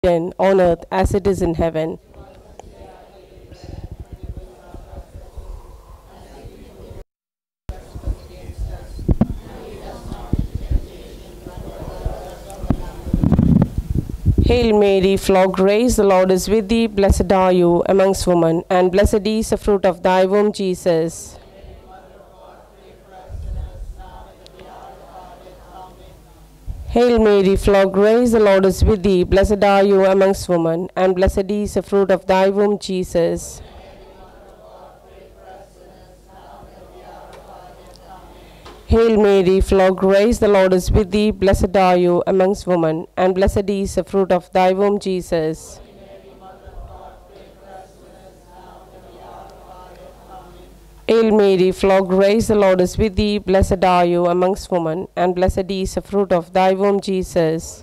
and on earth as it is in heaven. Hail Mary, full of grace, the Lord is with thee. Blessed are you amongst women, and blessed is the fruit of thy womb, Jesus. Hail Mary, full of grace, the Lord is with thee. Blessed are you amongst women, and blessed is the fruit of thy womb, Jesus. Hail Mary, full of grace, the Lord is with thee. Blessed are you amongst women, and blessed is the fruit of thy womb, Jesus. Hail Mary, full of grace, the Lord is with thee. Blessed are you amongst women, and blessed is the fruit of thy womb, Jesus.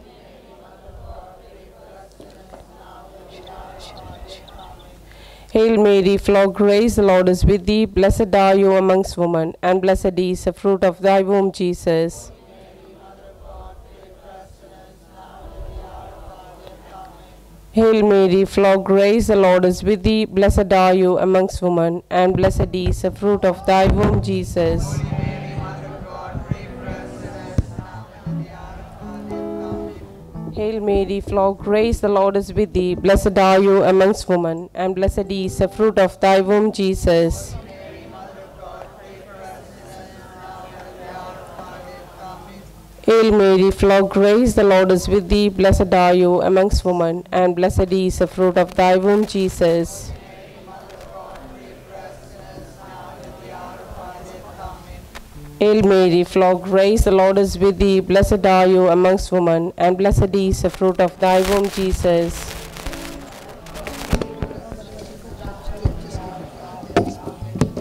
Hail Mary, full of grace, the Lord is with thee. Blessed are you amongst women, and blessed is the fruit of thy womb, Jesus. Hail Mary, full of grace, the Lord is with thee. Blessed are you amongst women, and blessed is the fruit of thy womb, Jesus. Hail Mary, full of grace, the Lord is with thee. Blessed are you amongst women, and blessed is the fruit of thy womb, Jesus. Hail Mary, full of grace, the Lord is with thee. Blessed are you amongst women, and blessed is the fruit of thy womb, Jesus. Hail Mary, full of grace, the Lord is with thee. Blessed are you amongst women, and blessed is the fruit of thy womb, Jesus.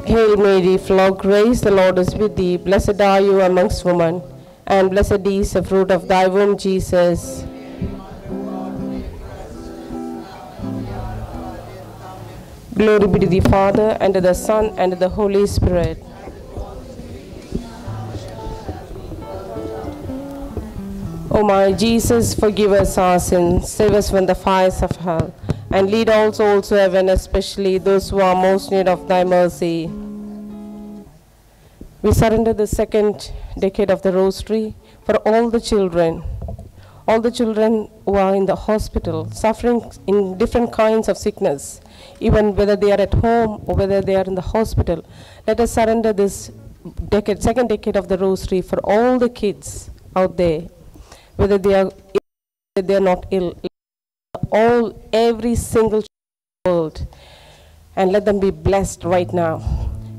Hail Mary, full of grace, the Lord is with thee. Blessed are you amongst women, and blessed is the fruit of thy womb, Jesus. Glory be to the Father, and to the Son, and to the Holy Spirit. O my Jesus, forgive us our sins, save us from the fires of hell, and lead all souls to heaven, especially those who are most in need of thy mercy. We surrender the second decade of the Rosary for all the children who are in the hospital, suffering in different kinds of sickness, even whether they are at home or whether they are in the hospital. Let us surrender this decade, second decade of the Rosary for all the kids out there, whether they are ill, whether they are not ill, every single child, and let them be blessed right now.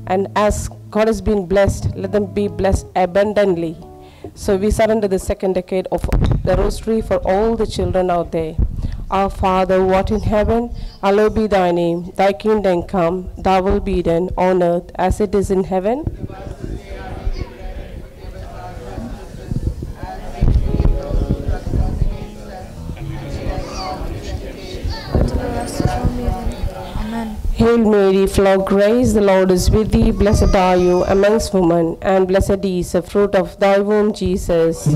And as God has been blessed, let them be blessed abundantly. So we surrender the second decade of the Rosary for all the children out there. Our Father, who art in heaven, hallowed be thy name. Thy kingdom come, thy will be done on earth as it is in heaven. Hail Mary, full of grace, the Lord is with thee. Blessed are you amongst women, and blessed is the fruit of thy womb, Jesus.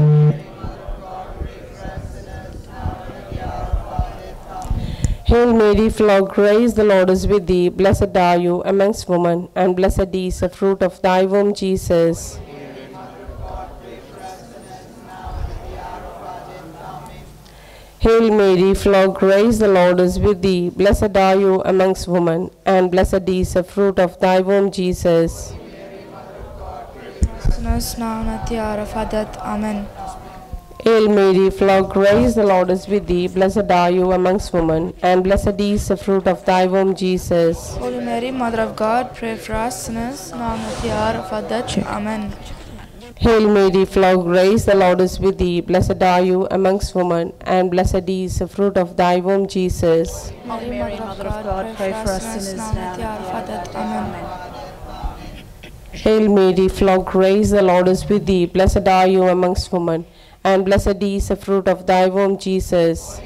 Hail Mary, full of grace, the Lord is with thee. Blessed are you amongst women, and blessed is the fruit of thy womb, Jesus. Hail Mary, full of grace, the Lord is with thee. Blessed are you amongst women, and blessed is the fruit of thy womb, Jesus. Amen. Hail Mary, full of grace, the Lord is with thee. Blessed are you amongst women, and blessed is the fruit of thy womb, Jesus. Holy Mary, Mother of God, pray for us sinners, now and at the hour of our death. Amen. Hail Mary, full of grace, the Lord is with thee. Blessed are you amongst women, and blessed is the fruit of thy womb, Jesus. Holy Mary, Mother of God, pray for us sinners, now and at the hour of our death. Amen. Hail Mary, full of grace, the Lord is with thee. Blessed are you amongst women, and blessed is the fruit of thy womb, Jesus.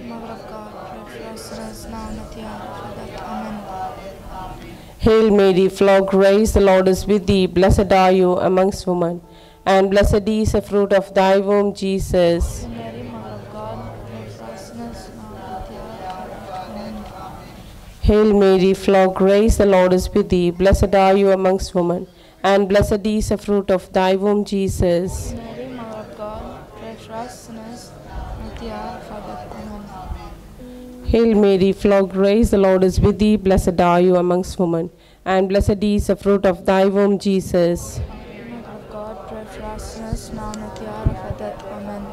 Mother of God, pray for us sinners, now and at the hour of our death. Amen. Hail Mary, full of grace, the Lord is with thee. Blessed are you amongst women, and blessed is the fruit of thy womb, Jesus. Mary, Mother of God, pray for us sinners, now and Hail Mary, full of grace, the Lord is with thee. Blessed are you amongst women, and blessed is the fruit of thy womb, Jesus. Mary, Mother of God, pray for us sinners, now at the hour of our death. Amen. Hail Mary, full of grace, the Lord is with thee. Blessed are you amongst women, and blessed is the fruit of thy womb, Jesus. Mother of God, pray for us sinners, now and at the hour of our death. Amen.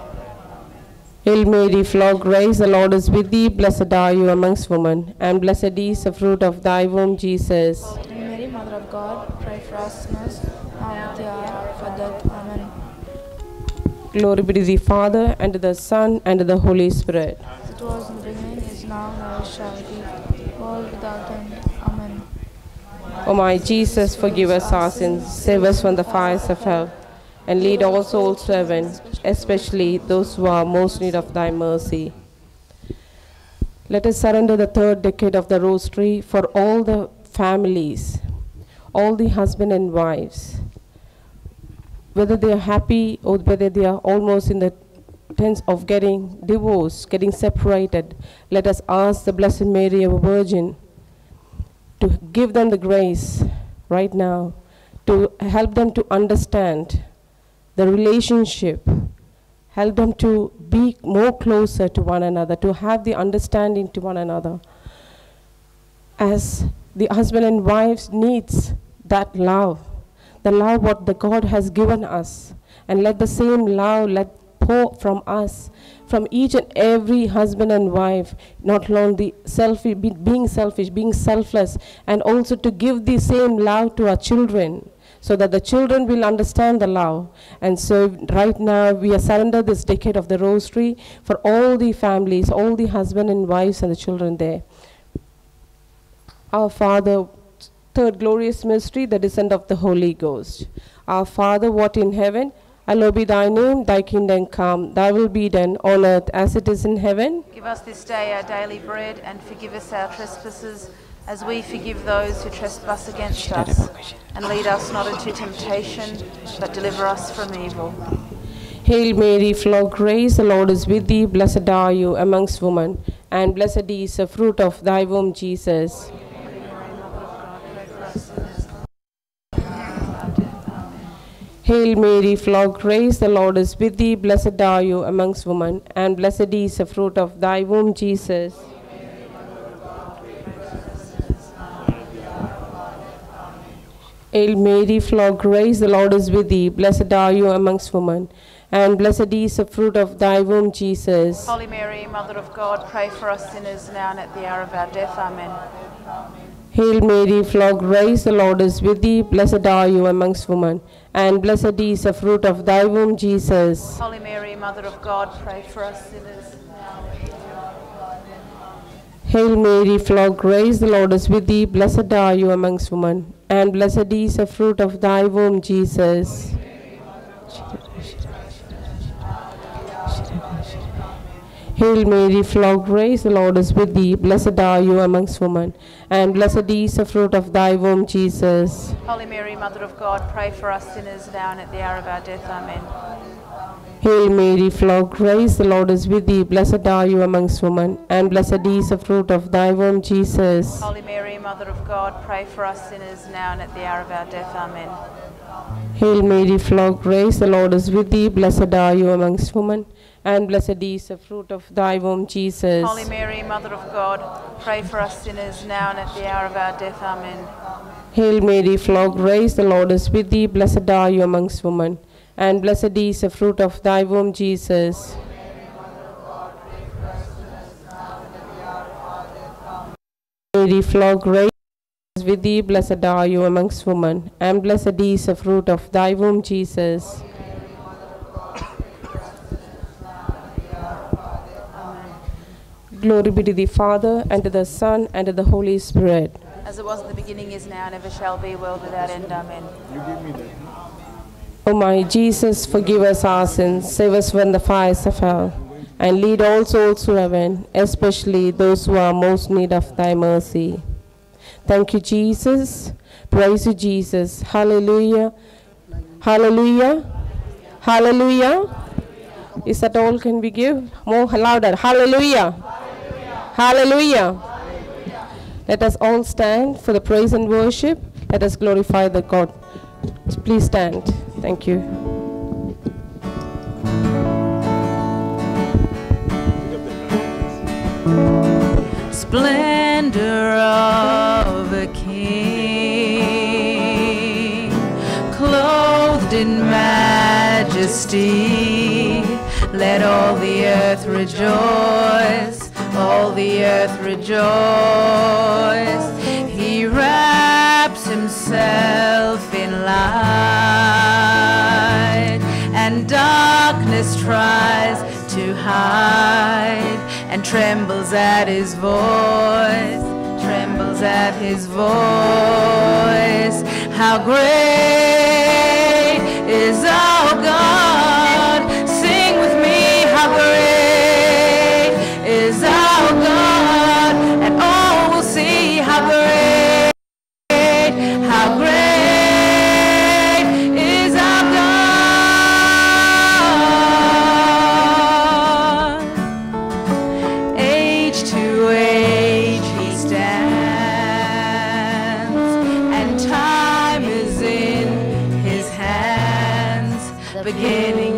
Hail Mary, full of grace, the Lord is with thee. Blessed are you amongst women, and blessed is the fruit of thy womb, Jesus. Hail Mary, Mother of God, pray for us sinners, now and at the hour of our death. Amen. Glory be to the Father, and to the Son, and to the Holy Spirit. As it was in the beginning, is now, and ever shall be, world without end. Amen. O my Jesus, forgive us our sins, save us from the fires of hell, and lead all souls to heaven, especially those who are most in need of thy mercy. Let us surrender the third decade of the Rosary for all the families, all the husband and wives, whether they are happy or whether they are almost in the tense of getting divorced, getting separated. Let us ask the Blessed Mary, our Virgin, to give them the grace right now, to help them to understand the relationship, help them to be more closer to one another, to have the understanding to one another. As the husband and wives needs that love, the love what the God has given us, and let the same love let pour from us, from each and every husband and wife, not only being selfish, being selfless, and also to give the same love to our children, so that the children will understand the love. And so right now we are surrender this decade of the Rosary for all the families, all the husband and wives and the children there. Our Father, third glorious mystery, the descent of the Holy Ghost. Our Father, what in heaven, hallowed be thy name, thy kingdom come, thy will be done on earth as it is in heaven. Give us this day our daily bread, and forgive us our trespasses, as we forgive those who trespass against us. And lead us not into temptation, but deliver us from evil. Hail Mary, full of grace, the Lord is with thee. Blessed are you amongst women, and blessed is the fruit of thy womb, Jesus. Hail Mary, full of grace, the Lord is with thee. Blessed are you amongst women, and blessed is the fruit of thy womb, Jesus. Hail Mary, full of grace, the Lord is with thee. Blessed are you amongst women, and blessed is the fruit of thy womb, Jesus. Holy Mary, Mother of God, pray for us sinners now and at the hour of our death. Amen. Hail Mary, full of grace, the Lord is with thee. Blessed are you amongst women, and blessed is the fruit of thy womb, Jesus. Holy Mary, Mother of God, pray for us sinners now and at the hour of our death. Hail Mary, full of grace, the Lord is with thee. Blessed are you amongst women, and blessed is the fruit of thy womb, Jesus. Hail Mary, full of grace, the Lord is with thee. Blessed are you amongst women, and blessed is the fruit of thy womb, Jesus. Holy Mary, Mother of God, pray for us sinners now and at the hour of our death. Amen. Hail Mary, full of grace, the Lord is with thee. Blessed are you amongst women, and blessed is the fruit of thy womb, Jesus. Holy Mary, Mother of God, pray for us sinners now and at the hour of our death. Amen. Hail Mary, full of grace, the Lord is with thee. Blessed are you amongst women, and blessed is the fruit of thy womb, Jesus. Holy Mary, Mother of God, pray for us sinners now and at the hour of our death. Amen. Hail Mary, full of grace, the Lord is with thee. Blessed are you amongst women, and blessed is the fruit of thy womb, Jesus. Mary, full of grace, is with thee. Blessed are you amongst women, and blessed is the fruit of thy womb, Jesus. Glory be to the Father, and to the Son, and to the Holy Spirit. As it was in the beginning, is now, and ever shall be, world without end. Amen. O my Jesus, forgive us our sins, save us from the fires of hell, and lead all souls to heaven, especially those who are most in need of thy mercy. Thank you, Jesus. Praise you, Jesus. Hallelujah. Hallelujah. Hallelujah. Is that all can we give? More louder. Hallelujah. Hallelujah. Let us all stand for the praise and worship. Let us glorify the God. Please stand. Thank you. Splendor of a king, clothed in majesty, let all the earth rejoice, all the earth rejoice. He wraps himself in light, and darkness tries to hide, and trembles at his voice, trembles at his voice. How great is our God! Sing with me, how great is our God, and all will see how great, how great is our God. Age to age he stands, and time is in his hands, beginning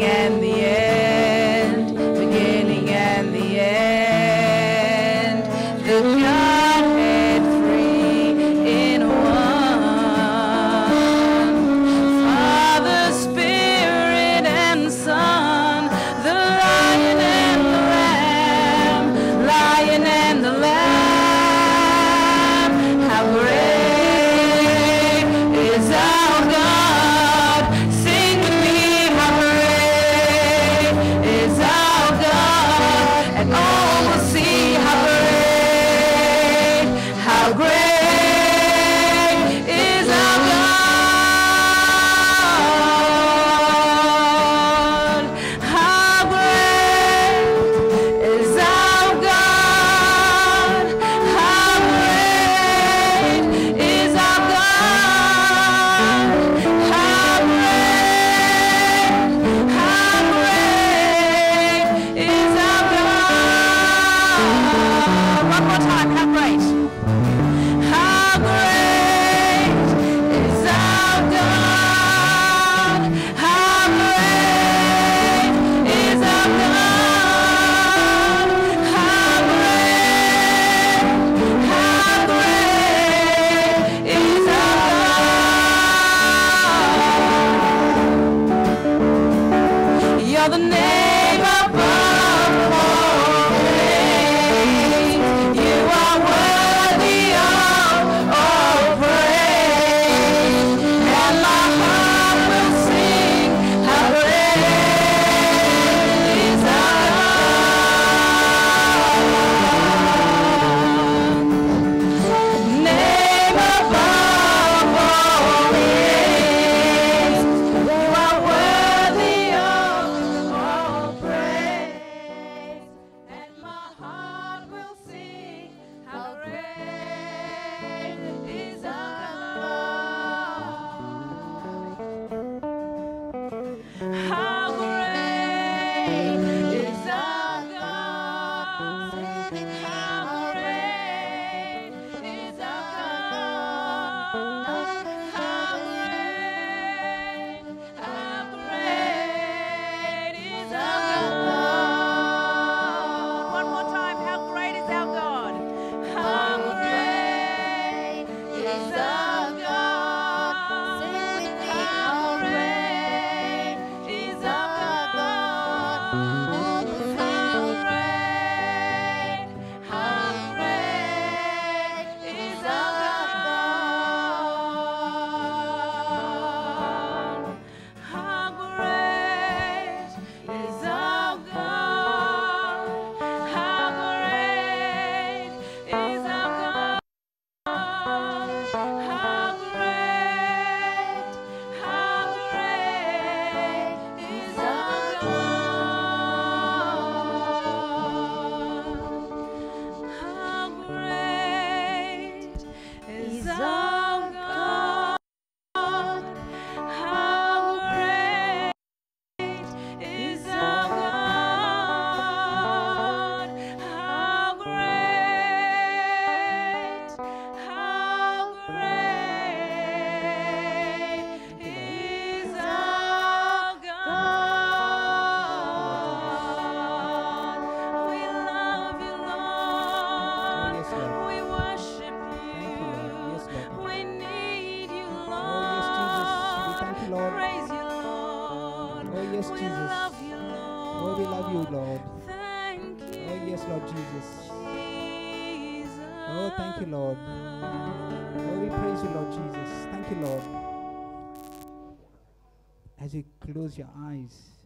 Oh, thank you, Lord. Oh, we praise you, Lord Jesus. Thank you, Lord. As you close your eyes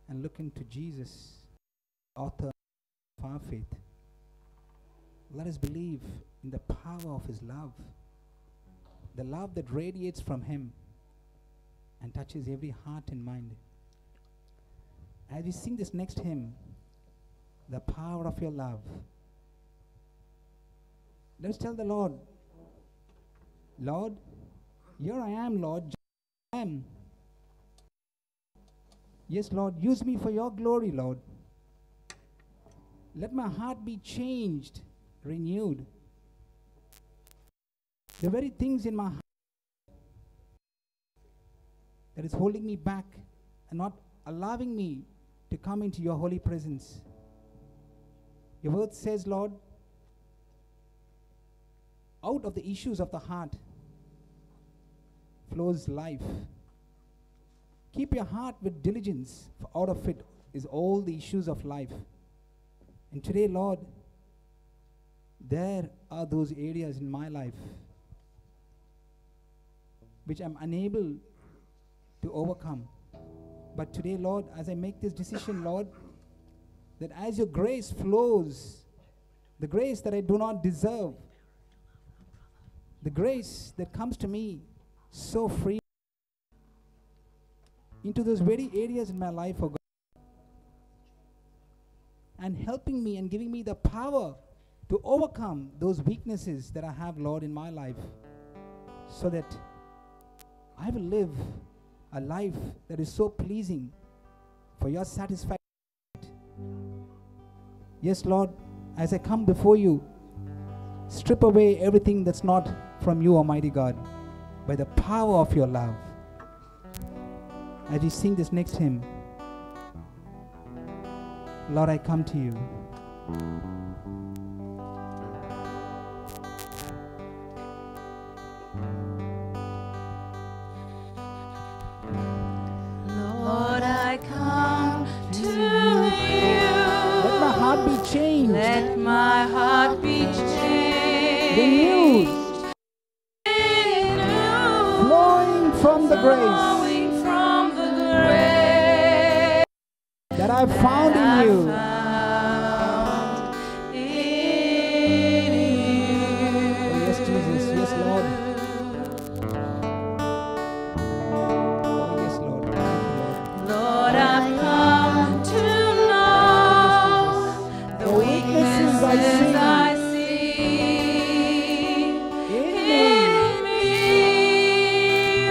and look into Jesus, author of our faith, let us believe in the power of his love, the love that radiates from him and touches every heart and mind. As we sing this next hymn, the power of your love, let's tell the Lord, Lord, here I am, Lord, I am. Yes, Lord, use me for your glory, Lord. Let my heart be changed, renewed. The very things in my heart that is holding me back and not allowing me to come into your holy presence. Your word says, Lord, out of the issues of the heart flows life. Keep your heart with diligence, for out of it is all the issues of life. And today, Lord, there are those areas in my life which I'm unable to overcome. But today, Lord, as I make this decision, Lord, that as your grace flows, the grace that I do not deserve, the grace that comes to me so free, into those very areas in my life, oh God, and helping me and giving me the power to overcome those weaknesses that I have, Lord, in my life, so that I will live a life that is so pleasing for your satisfaction. Yes, Lord, as I come before you, strip away everything that's not from you, Almighty God, by the power of your love. As we sing this next hymn, Lord, I come to you. Lord, I come to you. Let my heart be changed. Let my heart be changed. Renewed. Flowing from the grace that I found in you. Oh, yes, Jesus. Yes, Lord. Oh, yes, Lord. Thank you, Lord. Lord, I've come to know the weaknesses I see in me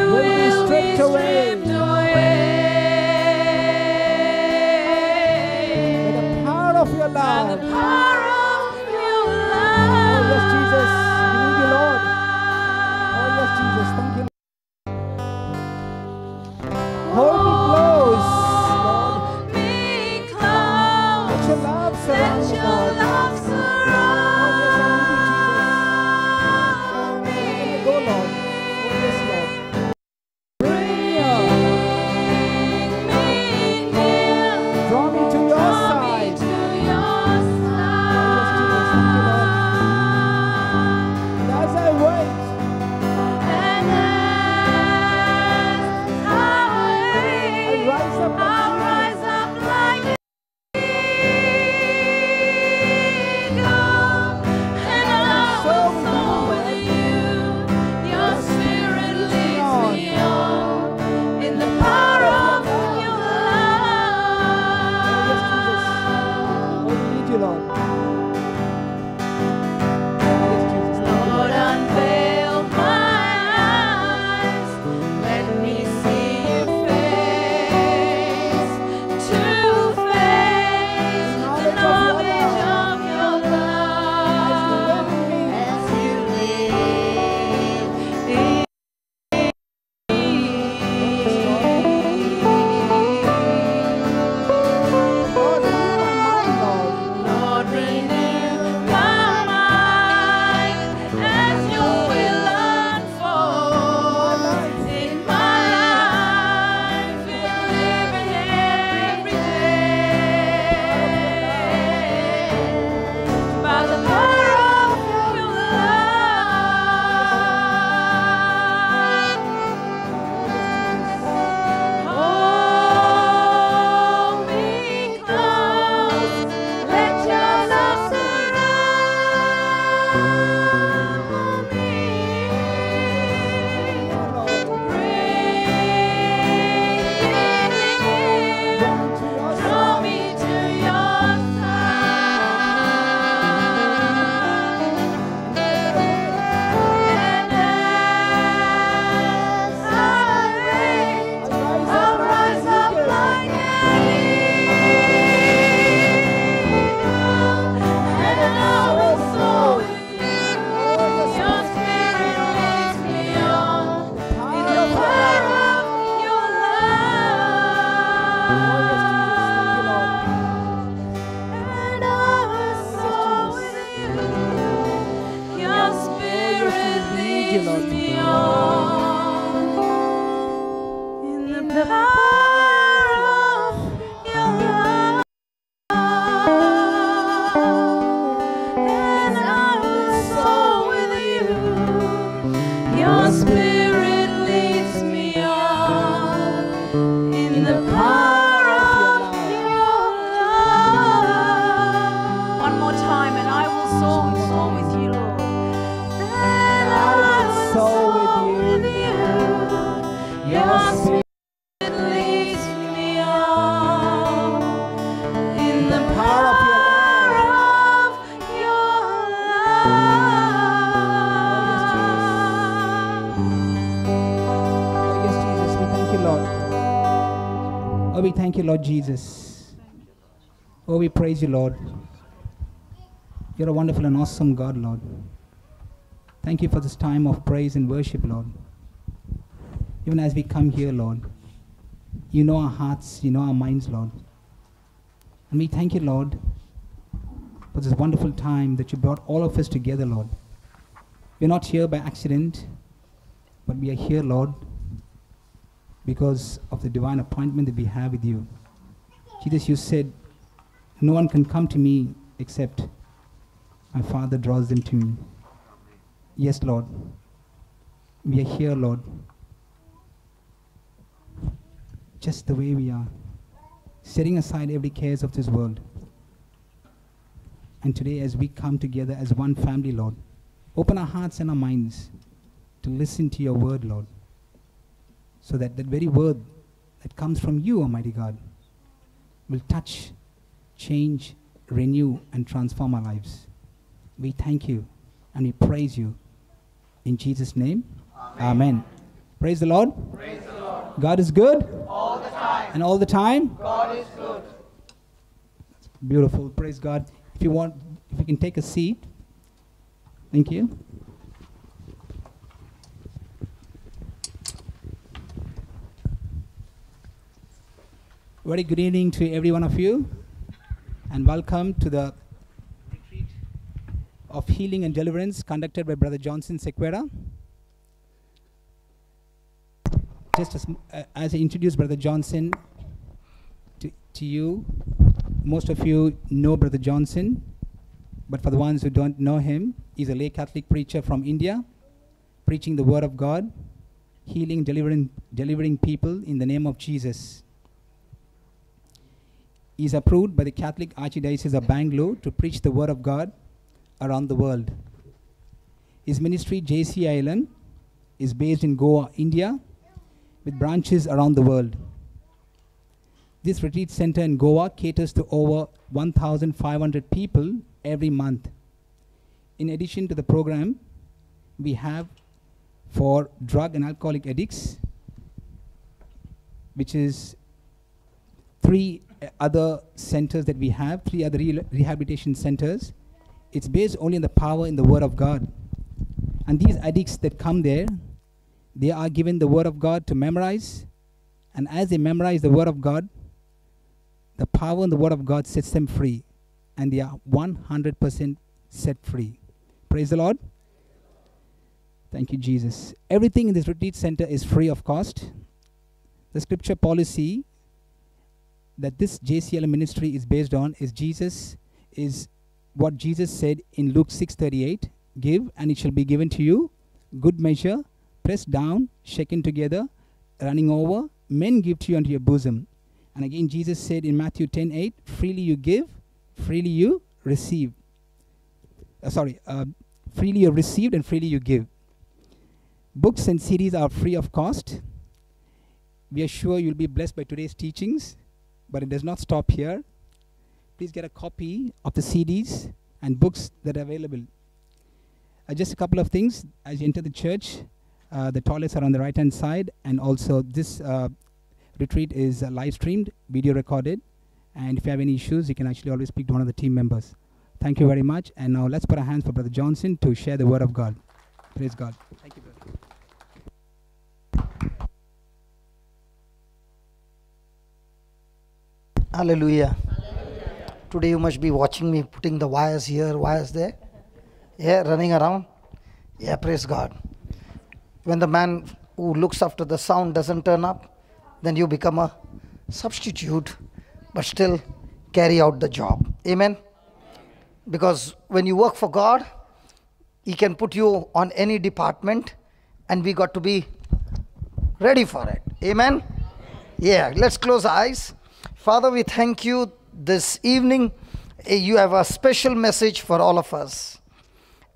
will be stripped away. Your Spirit leads me on in the power of your love. One more time, and I will soar with you, Lord. And I will soar with you. Your Spirit leads me on in the power of your love. Oh, yes, Jesus, we thank you, Lord. Oh, we thank you, Lord Jesus. Oh, we praise you, Lord. You're a wonderful and awesome God, Lord. Thank you for this time of praise and worship, Lord. Even as we come here, Lord, you know our hearts, you know our minds, Lord. And we thank you, Lord, for this wonderful time that you brought all of us together, Lord. We're not here by accident, but we are here, Lord, because of the divine appointment that we have with you. Jesus, you said, no one can come to me except my Father draws them to me. Yes, Lord. We are here, Lord, just the way we are, setting aside every cares of this world. And today, as we come together as one family, Lord, open our hearts and our minds to listen to your word, Lord, so that that very word that comes from you, Almighty God, will touch, change, renew, and transform our lives. We thank you and we praise you. In Jesus' name, Amen. Praise the Lord. Praise the Lord. God is good. All the time. And all the time. God is good. Beautiful. Praise God. If you want, if you can take a seat. Thank you. Very good evening to every one of you, and welcome to the retreat of healing and deliverance conducted by Brother Johnson Sequeira. Just as I introduce Brother Johnson to you, most of you know Brother Johnson, but for the ones who don't know him, he's a lay Catholic preacher from India, preaching the word of God, healing, delivering people in the name of Jesus. He is approved by the Catholic Archdiocese of Bangalore to preach the word of God around the world. His ministry, JCILM, is based in Goa, India, with branches around the world. This retreat center in Goa caters to over 1,500 people every month. In addition to the program, we have for drug and alcoholic addicts, which is 3 other centers that we have, 3 other rehabilitation centers. It's based only on the power in the Word of God. And these addicts that come there, they are given the Word of God to memorize. And as they memorize the Word of God, the power in the Word of God sets them free. And they are 100% set free. Praise the Lord. Thank you, Jesus. Everything in this retreat center is free of cost. The scripture policy that this JCILM ministry is based on is what Jesus said in Luke 6:38, give and it shall be given to you, good measure, pressed down, shaken together, running over, men give to you unto your bosom. And again Jesus said in Matthew 10:8, freely you give, freely you receive. Freely you received and freely you give. Books and CDs are free of cost. We are sure you'll be blessed by today's teachings, but it does not stop here. Please get a copy of the CDs and books that are available. Just a couple of things. As you enter the church, the toilets are on the right-hand side, and also this retreat is live streamed, video recorded, and if you have any issues, you can actually always speak to one of the team members. Thank you very much, and now let's put our hands for Brother Johnson to share the word of God. Praise God. Thank you, brother. Hallelujah. Today you must be watching me putting the wires here, wires there. Yeah, running around. Yeah, praise God. When the man who looks after the sound doesn't turn up, then you become a substitute, but still carry out the job. Amen. Because when you work for God, He can put you on any department and we got to be ready for it. Amen? Yeah, let's close our eyes. Father, we thank you this evening. You have a special message for all of us.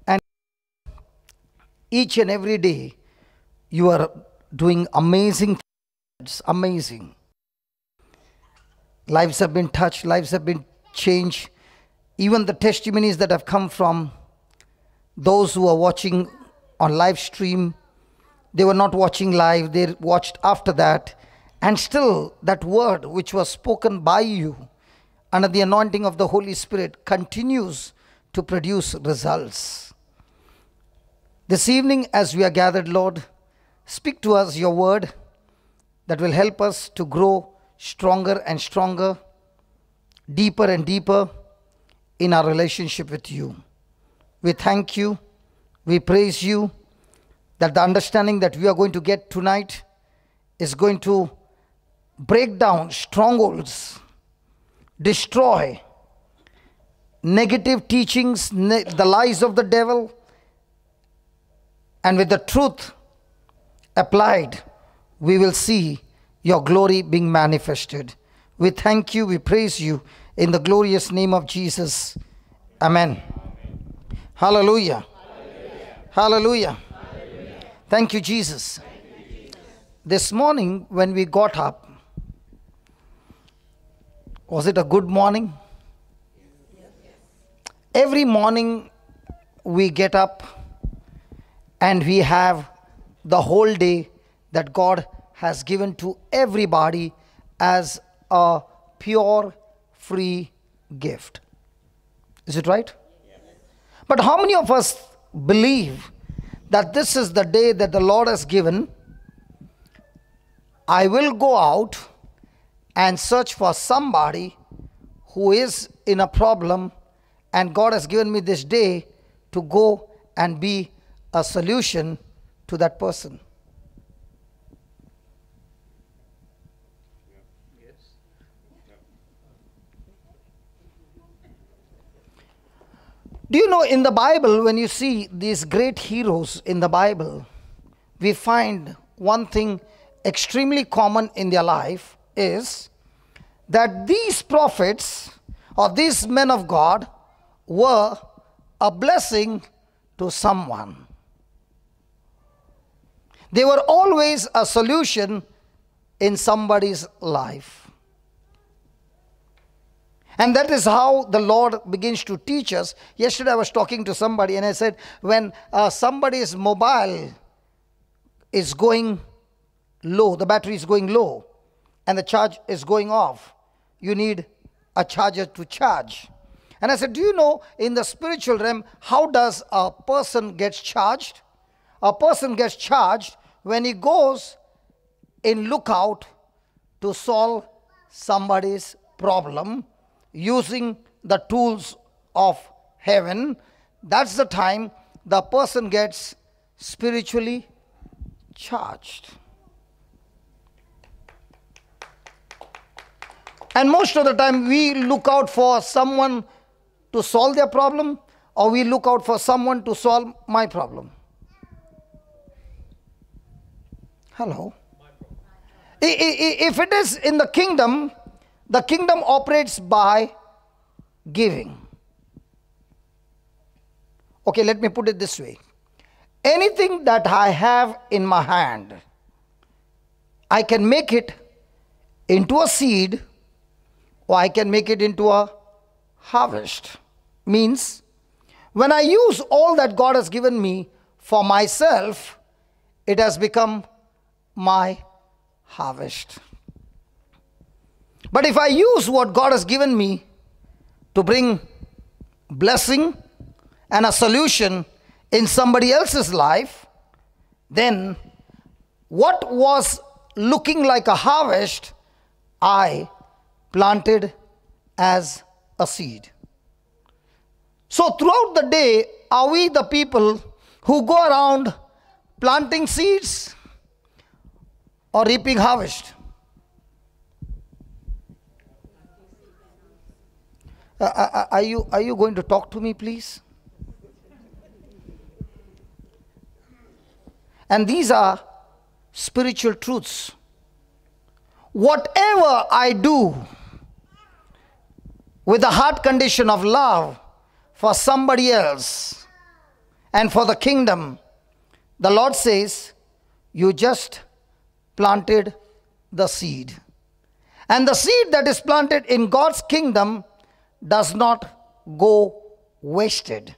And each and every day, you are doing amazing things. Amazing. Lives have been touched. Lives have been changed. Even the testimonies that have come from those who are watching on live stream, they were not watching live, they watched after that. And still, that word which was spoken by you under the anointing of the Holy Spirit continues to produce results. This evening, as we are gathered, Lord, speak to us your word that will help us to grow stronger and stronger, deeper and deeper in our relationship with you. We thank you, we praise you, that the understanding that we are going to get tonight is going to break down strongholds, destroy negative teachings, the lies of the devil, and with the truth applied, we will see your glory being manifested. We thank you, we praise you in the glorious name of Jesus. Amen. Hallelujah. Hallelujah. Hallelujah. Thank you, Jesus. This morning when we got up, was it a good morning? Every morning we get up and we have the whole day that God has given to everybody as a pure, free gift. Is it right? Yes. But how many of us believe that this is the day that the Lord has given? I will go out and search for somebody who is in a problem, and God has given me this day to go and be a solution to that person. Do you know, in the Bible, when you see these great heroes in the Bible, we find one thing extremely common in their life is that these prophets or these men of God were a blessing to someone. They were always a solution in somebody's life. And that is how the Lord begins to teach us. Yesterday I was talking to somebody and I said, when somebody's mobile is going low, the battery is going low, and the charge is going off, you need a charger to charge. And I said, do you know, in the spiritual realm, how does a person get charged? A person gets charged when he goes in lookout to solve somebody's problem using the tools of heaven. That's the time the person gets spiritually charged. And most of the time we look out for someone to solve their problem, or we look out for someone to solve my problem. Hello? If it is in the kingdom operates by giving. Okay, let me put it this way. Anything that I have in my hand, I can make it into a seed, or I can make it into a harvest. Means, when I use all that God has given me for myself, it has become my harvest. But if I use what God has given me to bring blessing and a solution in somebody else's life, then what was looking like a harvest, I planted as a seed. So throughout the day, are we the people who go around planting seeds or reaping harvest? Are you going to talk to me, please? And these are spiritual truths. Whatever I do with the heart condition of love for somebody else and for the kingdom, the Lord says, you just planted the seed. And the seed that is planted in God's kingdom does not go wasted.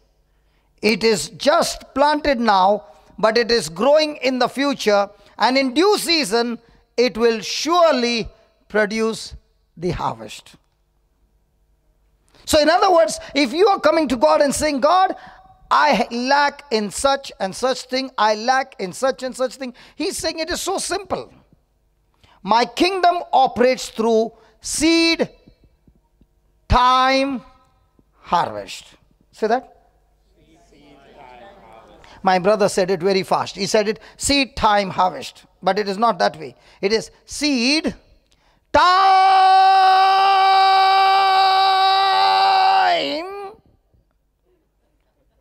It is just planted now, but it is growing in the future, and in due season, it will surely produce the harvest. So in other words, if you are coming to God and saying, God, I lack in such and such thing, I lack in such and such thing, He's saying it is so simple. My kingdom operates through seed, time, harvest. Say that? My brother said it very fast. He said it, seed, time, harvest. But it is not that way. It is seed, time,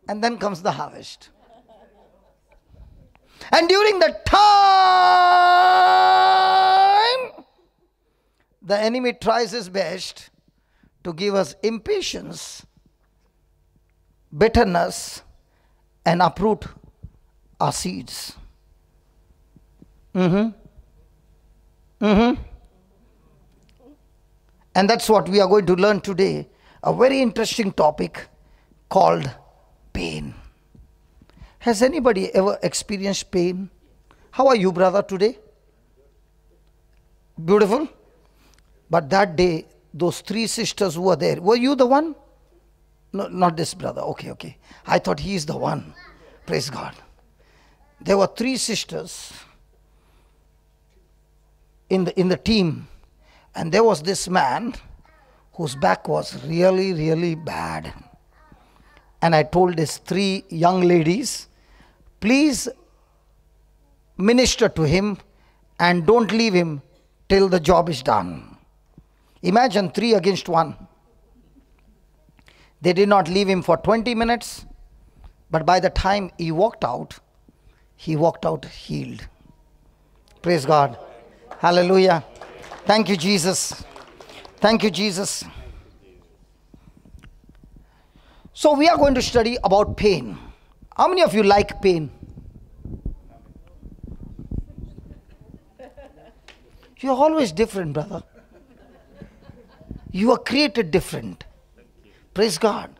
and then comes the harvest. And during the time, the enemy tries his best to give us impatience, bitterness, and uproot our seeds. And that's what we are going to learn today. A very interesting topic called pain. Has anybody ever experienced pain? How are you, brother, today? Beautiful. But that day, those three sisters who were there, were you the one? No, not this brother. Okay. I thought he is the one. Praise God. There were three sisters in the team. And there was this man whose back was really, really bad. And I told these three young ladies, please minister to him and don't leave him till the job is done. Imagine 3 against 1. They did not leave him for 20 minutes, but by the time he walked out healed. Praise God. Hallelujah. Thank you, Jesus. Thank you, Jesus. So we are going to study about pain. How many of you like pain? You are always different, brother. You are created different. Praise God.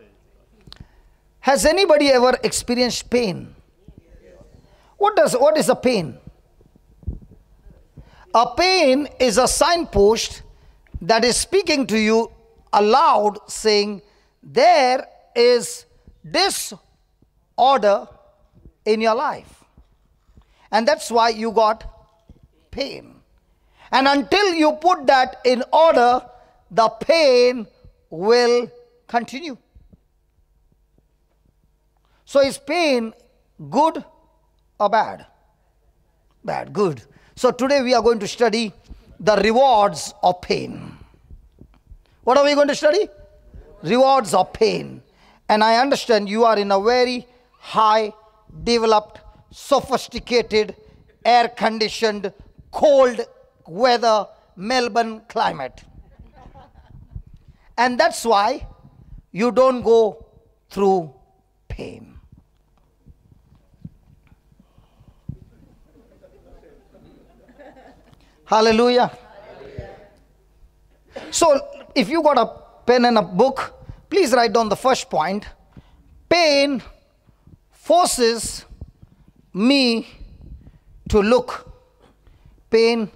Has anybody ever experienced pain? What is a pain? A pain is a signpost that is speaking to you aloud, saying, there is disorder in your life. And that's why you got pain. And until you put that in order, the pain will continue. So is pain good or bad? Bad, good. So today we are going to study the rewards of pain. What are we going to study? Rewards of pain. And I understand you are in a very high, developed, sophisticated, air-conditioned, cold weather Melbourne climate. And that's why you don't go through pain. Hallelujah. So if you got a pen and a book, please write down the first point. Pain forces me to look. Pain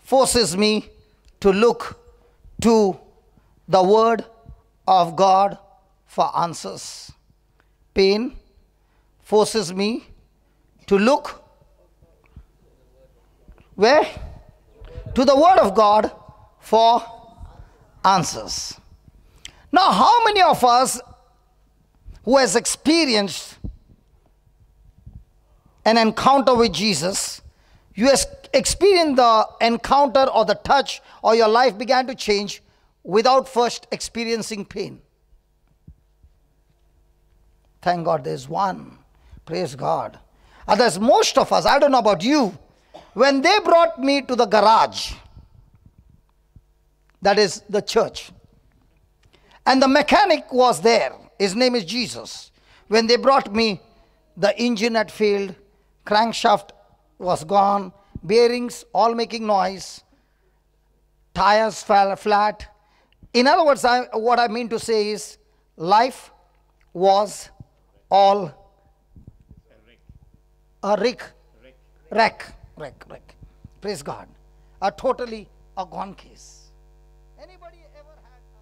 forces me to look to the Word of God for answers. Pain forces me to look where? To the Word of God for answers. Now, how many of us who has experienced an encounter with Jesus, you have experienced the encounter or the touch or your life began to change without first experiencing pain? Thank God there's one. Praise God. Others, most of us, I don't know about you, when they brought me to the garage, that is the church, and the mechanic was there, his name is Jesus. When they brought me, the engine had failed, crankshaft was gone, bearings all making noise, tires fell flat. In other words, what I mean to say is, life was all a wreck. Praise God. A totally a gone case. Anybody ever had a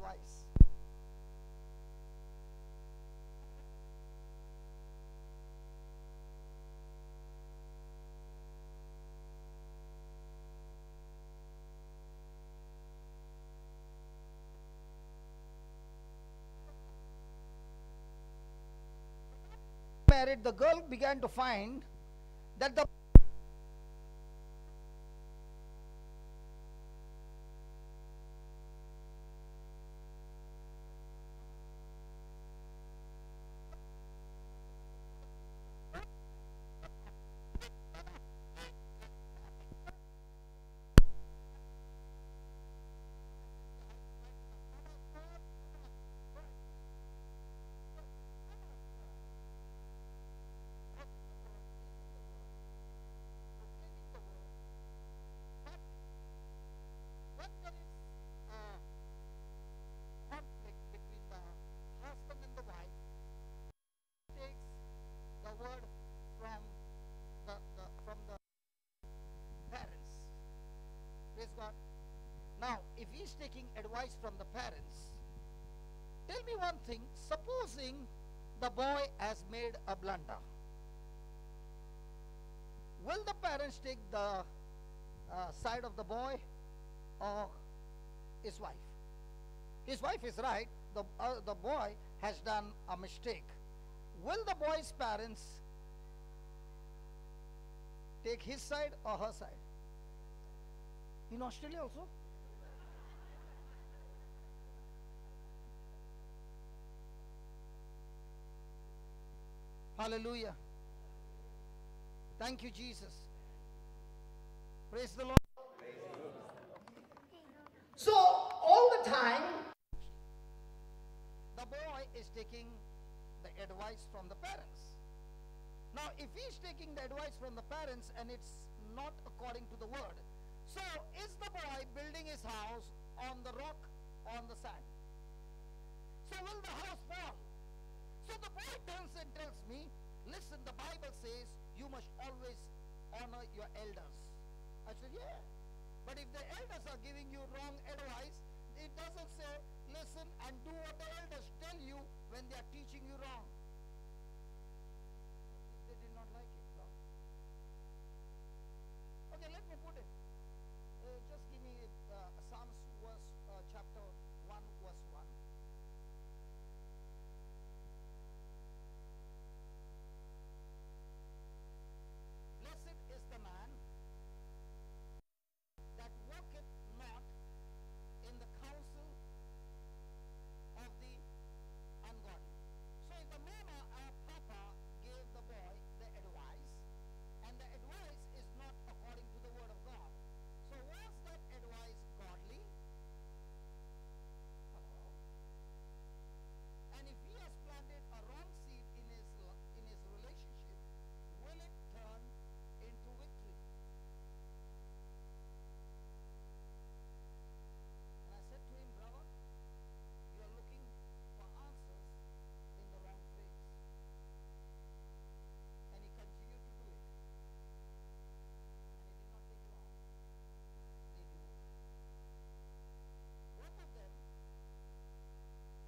advice? Married, the girl began to find that the conflict between the husband and the wife, takes the word from the parents. Praise God. Now, if he's taking advice from the parents, tell me one thing. Supposing the boy has made a blunder, will the parents take the side of the boy or his wife? His wife is right. The boy has done a mistake. Will the boy's parents take his side or her side? In Australia also? Hallelujah. Thank you, Jesus. Praise the Lord. So, all the time, the boy is taking the advice from the parents. Now, if he is taking the advice from the parents and it's not according to the word, so is the boy building his house on the rock, on the sand? So will the house fall? So the boy turns and tells me, listen, the Bible says you must always honor your elders. I said, yeah. But if the elders are giving you wrong advice, it doesn't say, listen and do what the elders tell you when they are teaching you wrong. They did not like it, no? Okay, let me put it. Just give me Psalms chapter 1, verse 1. Blessed is the man that walketh not in the counsel of the ungodly. So if the mama or papa gave the boy the advice, and the advice is not according to the word of God, so was that advice godly? Hello? And if he has planted a wrong seed in his relationship, will it turn into victory? And I said to him, brother, you are looking for answers in the wrong place. And he continued to do it. And it did not take long. They divorced. Both of them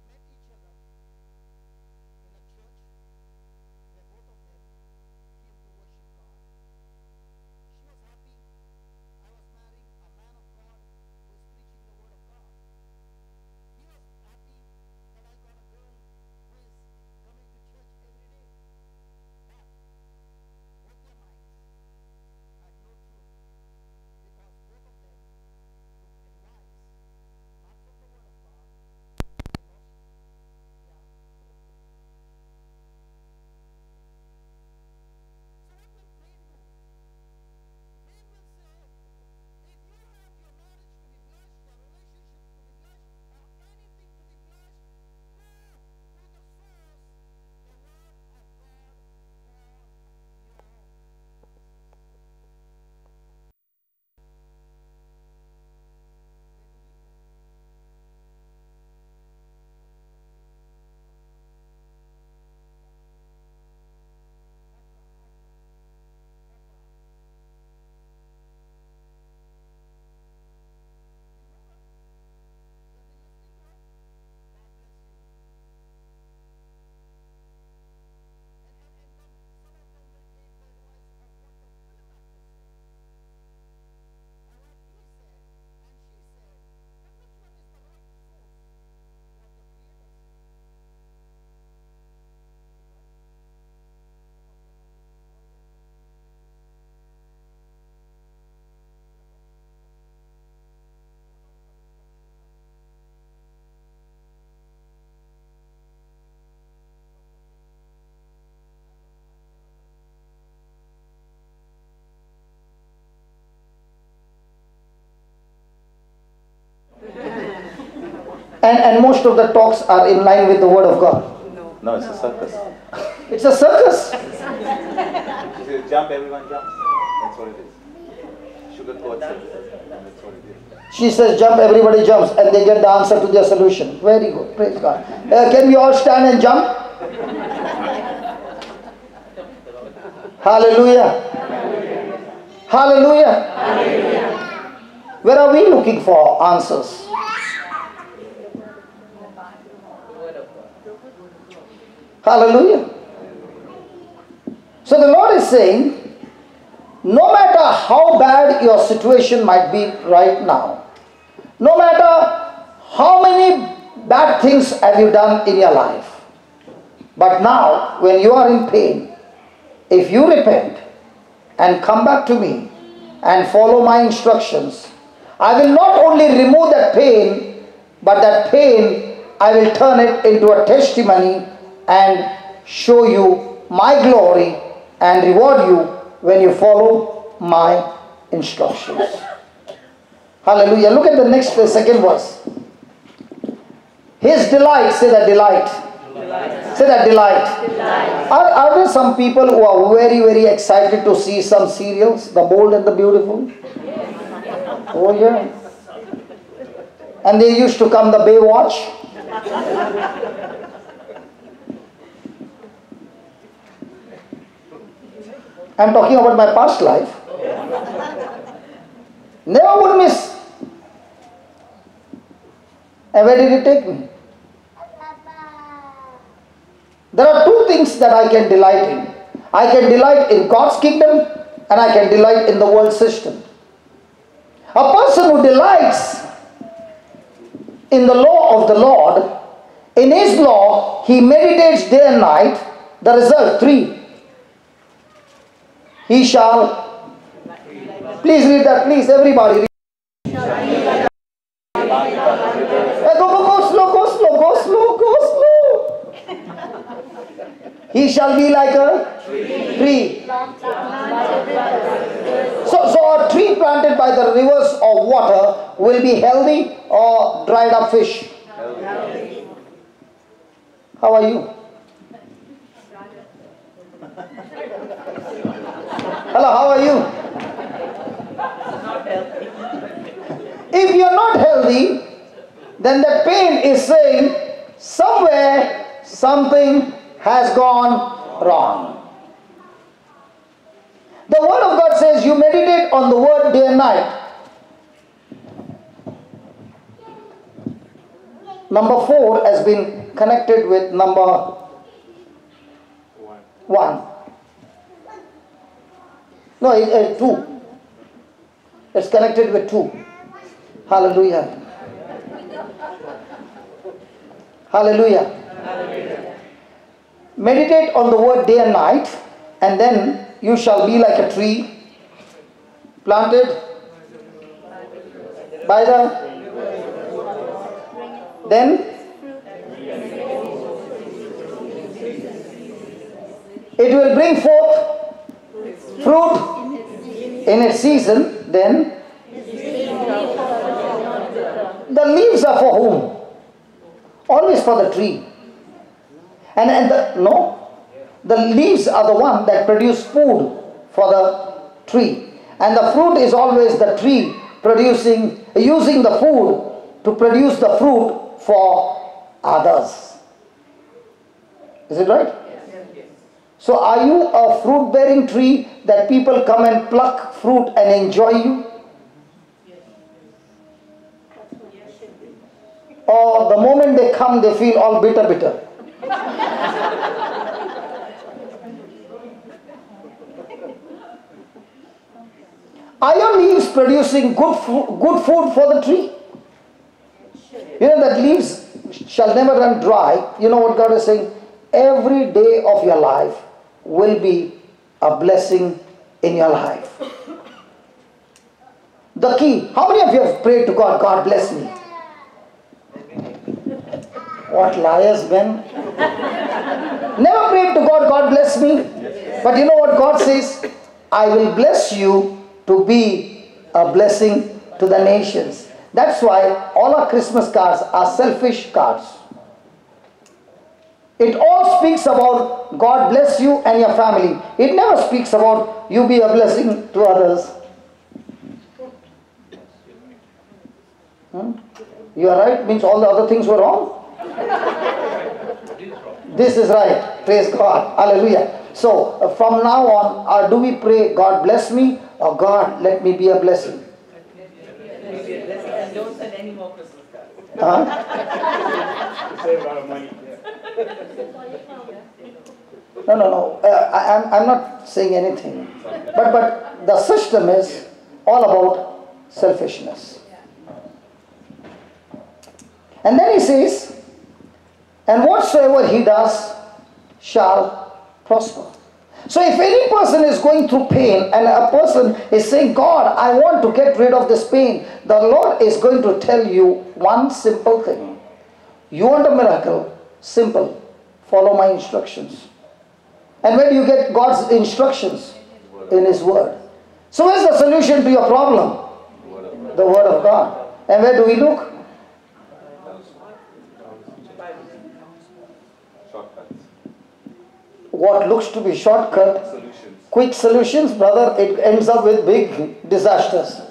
met each other in a church where both of them came to worship God. She was happy. I was marrying a man of God who is preaching the word of God. He was happy that I got a girl who is coming to church every day. But both their minds had no truth, because both of them took advice not from the word of God. They lost their hope. So what will pain do? Pain will say, if you want your marriage to be blessed, your relationship to be blessed, or anything to be blessed, go to the source, the word of God for your And most of the talks are in line with the word of God. No, it's a circus. It's a circus. If you jump, everyone jumps. That's what it is. Sugar coats it. That's what it is. She says jump, everybody jumps, and they get the answer to their solution. Very good. Praise God. Can we all stand and jump? Hallelujah. Hallelujah. Hallelujah. Where are we looking for answers? Hallelujah. So the Lord is saying, no matter how bad your situation might be right now, no matter how many bad things have you done in your life, but now when you are in pain, if you repent and come back to me and follow my instructions, I will not only remove that pain, but I will turn it into a testimony and show you my glory and reward you when you follow my instructions. Hallelujah. Look at the next second verse. His delight, say that delight. Say that delight. Are there some people who are very, very excited to see some serials, The Bold and the Beautiful? Oh yeah. And they used to come the Baywatch. I'm talking about my past life. Never would miss. And where did it take me? There are two things that I can delight in. I can delight in God's kingdom and I can delight in the world system. A person who delights in the law of the Lord, in His law, he meditates day and night. The result, 3. He shall, please read that, please, everybody. Go slow. He shall be like a tree. So a tree planted by the rivers of water will be healthy or dried up fish? Healthy. How are you? Hello, how are you? If you are not healthy, then the pain is saying somewhere something has gone wrong. The Word of God says you meditate on the Word day and night. Number 4 has been connected with number 1. No, 2. It's connected with 2. Hallelujah. Hallelujah. Meditate on the Word day and night, and then you shall be like a tree planted by the, then it will bring forth fruit in its season. Then the leaves are for whom? Always for the tree. And the leaves are the one that produce food for the tree. And the fruit is always the tree using the food to produce the fruit for others. Is it right? So are you a fruit-bearing tree that people come and pluck fruit and enjoy you? Or the moment they come, they feel all bitter? Are your leaves producing good food for the tree? You know that leaves shall never run dry. You know what God is saying? Every day of your life will be a blessing in your life. The key. How many of you have prayed to God, God bless me? What liars, men. Never prayed to God, God bless me. But you know what God says? I will bless you to be a blessing to the nations. That's why all our Christmas cards are selfish cards. It all speaks about God bless you and your family. It never speaks about you be a blessing to others. You are right means all the other things were wrong. This is right. Praise God. Hallelujah. So from now on, do we pray God bless me or God let me be a blessing? And don't send any more Christmas cards. Save a lot of money. No. I'm not saying anything. But the system is all about selfishness. And then he says, and whatsoever he does shall prosper. So if any person is going through pain and a person is saying, God, I want to get rid of this pain, the Lord is going to tell you one simple thing. You want a miracle? Simple. Follow my instructions. And where do you get God's instructions? In His Word. So where's the solution to your problem? The Word of God. And where do we look? Shortcuts. What looks to be shortcut, Solutions. quick solutions, brother, it ends up with big disasters.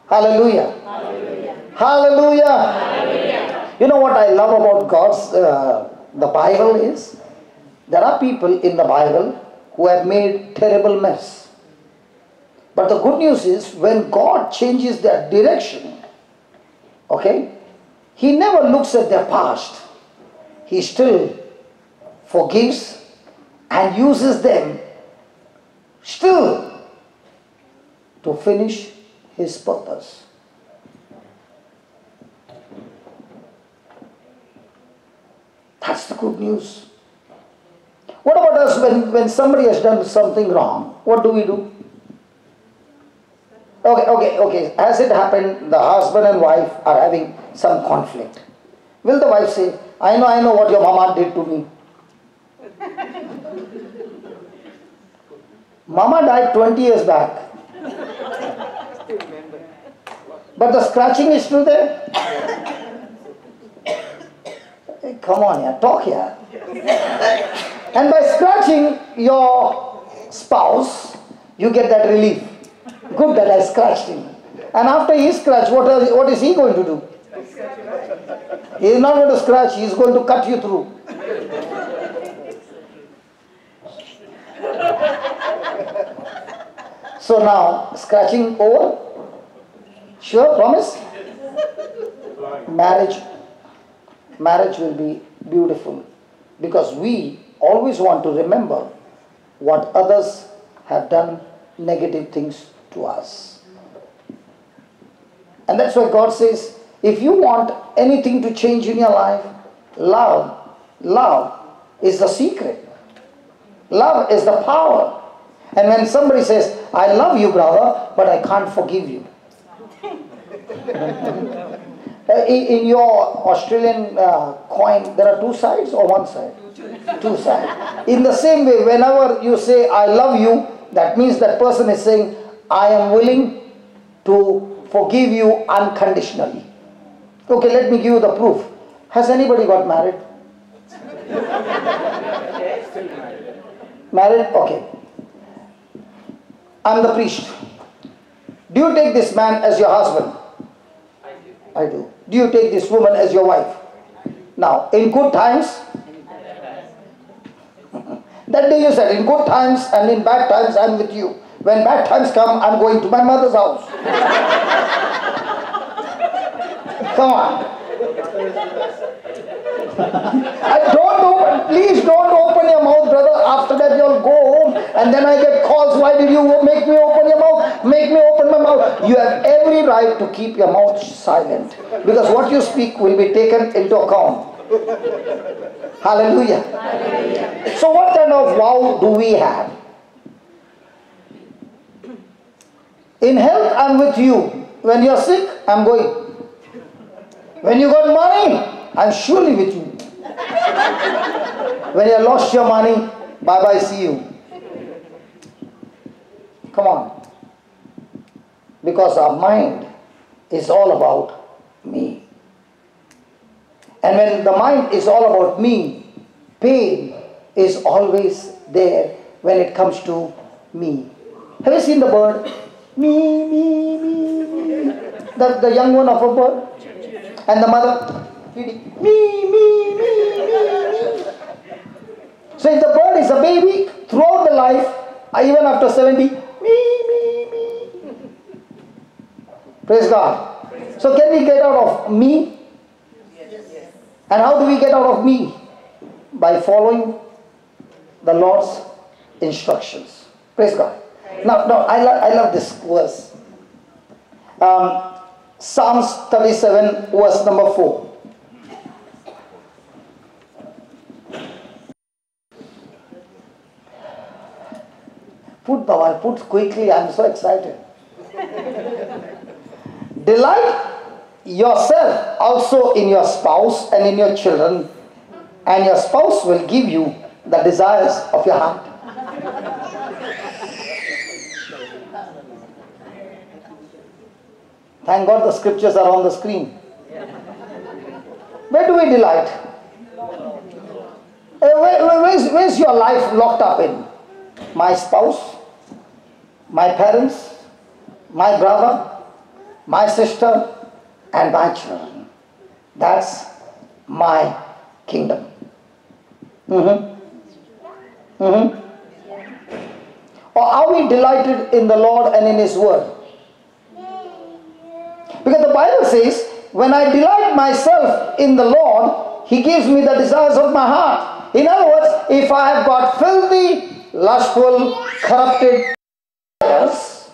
Hallelujah. Hallelujah. You know what I love about God's, the Bible is, there are people in the Bible who have made terrible mess. But the good news is, when God changes their direction, okay, He never looks at their past. He still forgives and uses them still to finish His purpose. That's the good news. What about us when somebody has done something wrong? What do we do? Okay. As it happened, the husband and wife are having some conflict. Will the wife say, I know what your mama did to me. Mama died 20 years back. But the scratching is still there. Hey, come on here, talk here. And by scratching your spouse, you get that relief. Good that I scratched him. And after he scratched, what is he going to do? He is not going to scratch, he is going to cut you through. So now, scratching over? Sure, promise? Marriage will be beautiful. Because we always want to remember what others have done negative things to us. And that's why God says, if you want anything to change in your life, love is the secret. Love is the power. And when somebody says, I love you, brother, but I can't forgive you. In your Australian coin, there are two sides or one side? Two sides. In the same way, whenever you say, I love you, that means that person is saying, I am willing to forgive you unconditionally. Okay, let me give you the proof. Has anybody got married? Married? Okay. I'm the priest. Do you take this man as your husband? I do. Do you take this woman as your wife? Now, in good times, that day you said, in good times and in bad times I'm with you. When bad times come, I'm going to my mother's house. Come on. Please don't open your mouth, brother. After that you'll go home and then I get calls. Why did you make me open your mouth? Make me open my mouth. You have every right to keep your mouth silent. Because what you speak will be taken into account. Hallelujah. Hallelujah. So what kind of vow do we have? In health, I'm with you. When you're sick, I'm going. When you got money, I'm surely with you. When you lost your money, bye-bye, see you. Come on. Because our mind is all about me. And when the mind is all about me, pain is always there when it comes to me. Have you seen the bird? Me. The young one of a bird. And the mother feeding. Me. So if the bird is a baby, throughout the life, even after 70, me. Praise God. So can we get out of me? And how do we get out of me? By following the Lord's instructions. Praise God. Now I love this verse. Psalms 37, verse number 4. Put Baba, put quickly, I'm so excited. Delight yourself also in your spouse and in your children, and your spouse will give you the desires of your heart. Thank God the scriptures are on the screen. Where do we delight? Where's your life locked up in? My spouse, my parents, my brother, my sister, and my children. That's my kingdom. Or are we delighted in the Lord and in His word? Because the Bible says, when I delight myself in the Lord, He gives me the desires of my heart. In other words, if I have got filthy, lustful, corrupted desires,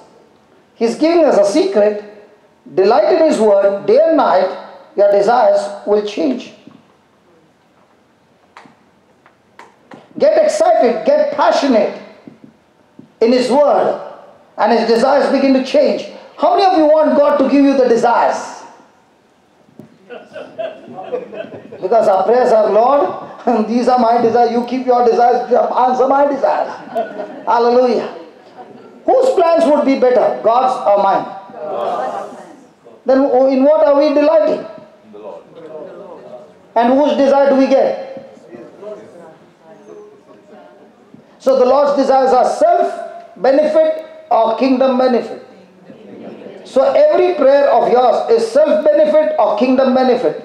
He's giving us a secret. Delight in His word, day and night, your desires will change. Get excited, get passionate in His word, and His desires begin to change. How many of you want God to give you the desires? Because our prayers are, Lord, these are my desires, you keep your desires, answer my desires. Hallelujah. Whose plans would be better, God's or mine? God's. Then in what are we delighting? In the Lord. And whose desire do we get? So the Lord's desires are self-benefit or kingdom benefit. So every prayer of yours is self-benefit or kingdom benefit.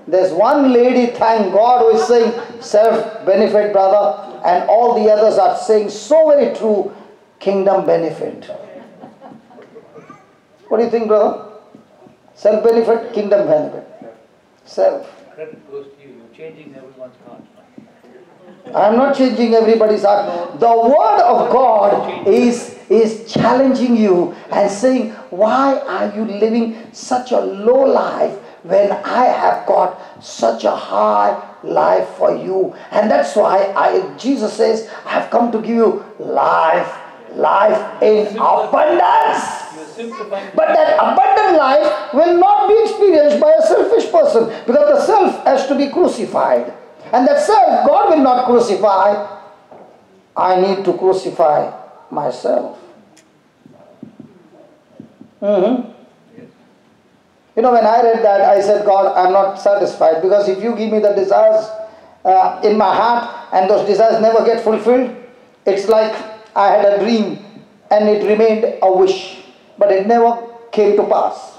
There's one lady, thank God, who is saying self-benefit, brother, and all the others are saying so very true, kingdom benefit. What do you think, brother? Self-benefit, kingdom benefit. Self. Credit goes to you. You're changing everyone's heart. I am not changing everybody's heart. The word of God is challenging you and saying, why are you living such a low life when I have got such a high life for you? And that's why Jesus says, I have come to give you life in abundance. But that abundant life will not be experienced by a selfish person, because the self has to be crucified. And that self, God will not crucify. I need to crucify myself. You know, when I read that, I said, God, I'm not satisfied, because if you give me the desires in my heart and those desires never get fulfilled, it's like I had a dream and it remained a wish, but it never came to pass.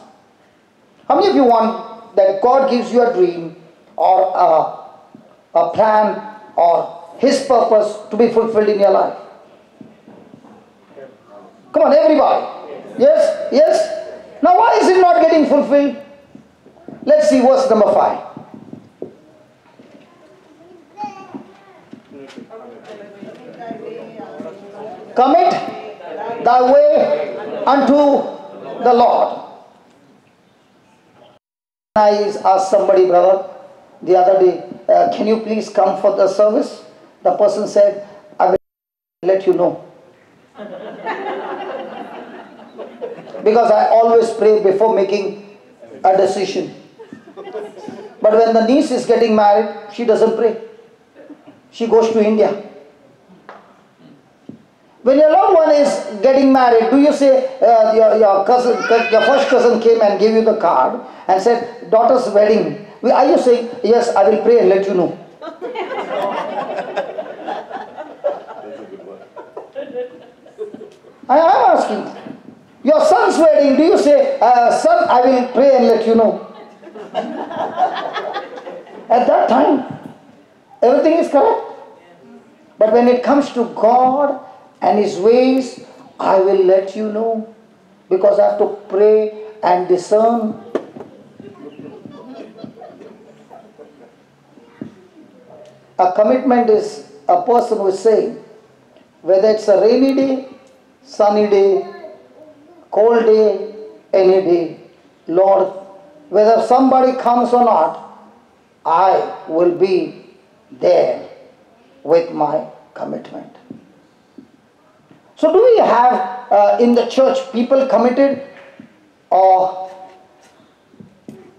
How many of you want that God gives you a dream or a plan or His purpose to be fulfilled in your life? Come on, everybody. Yes? Yes? Now why is it not getting fulfilled? Let's see verse number 5. Commit thy way unto the Lord. I asked somebody, brother, the other day, can you please come for the service? The person said, I will let you know. Because I always pray before making a decision. But when the niece is getting married, she doesn't pray. She goes to India. When your loved one is getting married, do you say, your first cousin came and gave you the card and said, daughter's wedding. Are you saying, yes, I will pray and let you know? I am asking. Your son's wedding, do you say, son, I will pray and let you know? At that time, everything is correct. But when it comes to God and His ways, I will let you know. Because I have to pray and discern. A commitment is a person who is saying, whether it's a rainy day, sunny day, cold day, any day, Lord, whether somebody comes or not, I will be there with my commitment. So do we have in the church people committed, or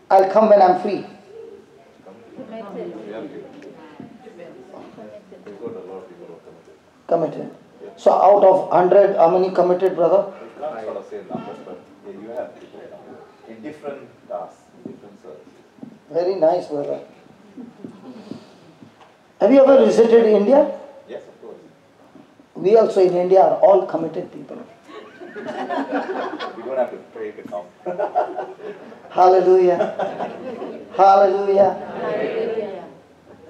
I'll come when I'm free? Committed. So out of 100, how many committed, brother? You can't sort of say numbers, but you have people in different tasks, in different services. Very nice, brother. Have you ever visited India? Yes, of course. We also in India are all committed people. You don't have to pray to count. Hallelujah. Hallelujah.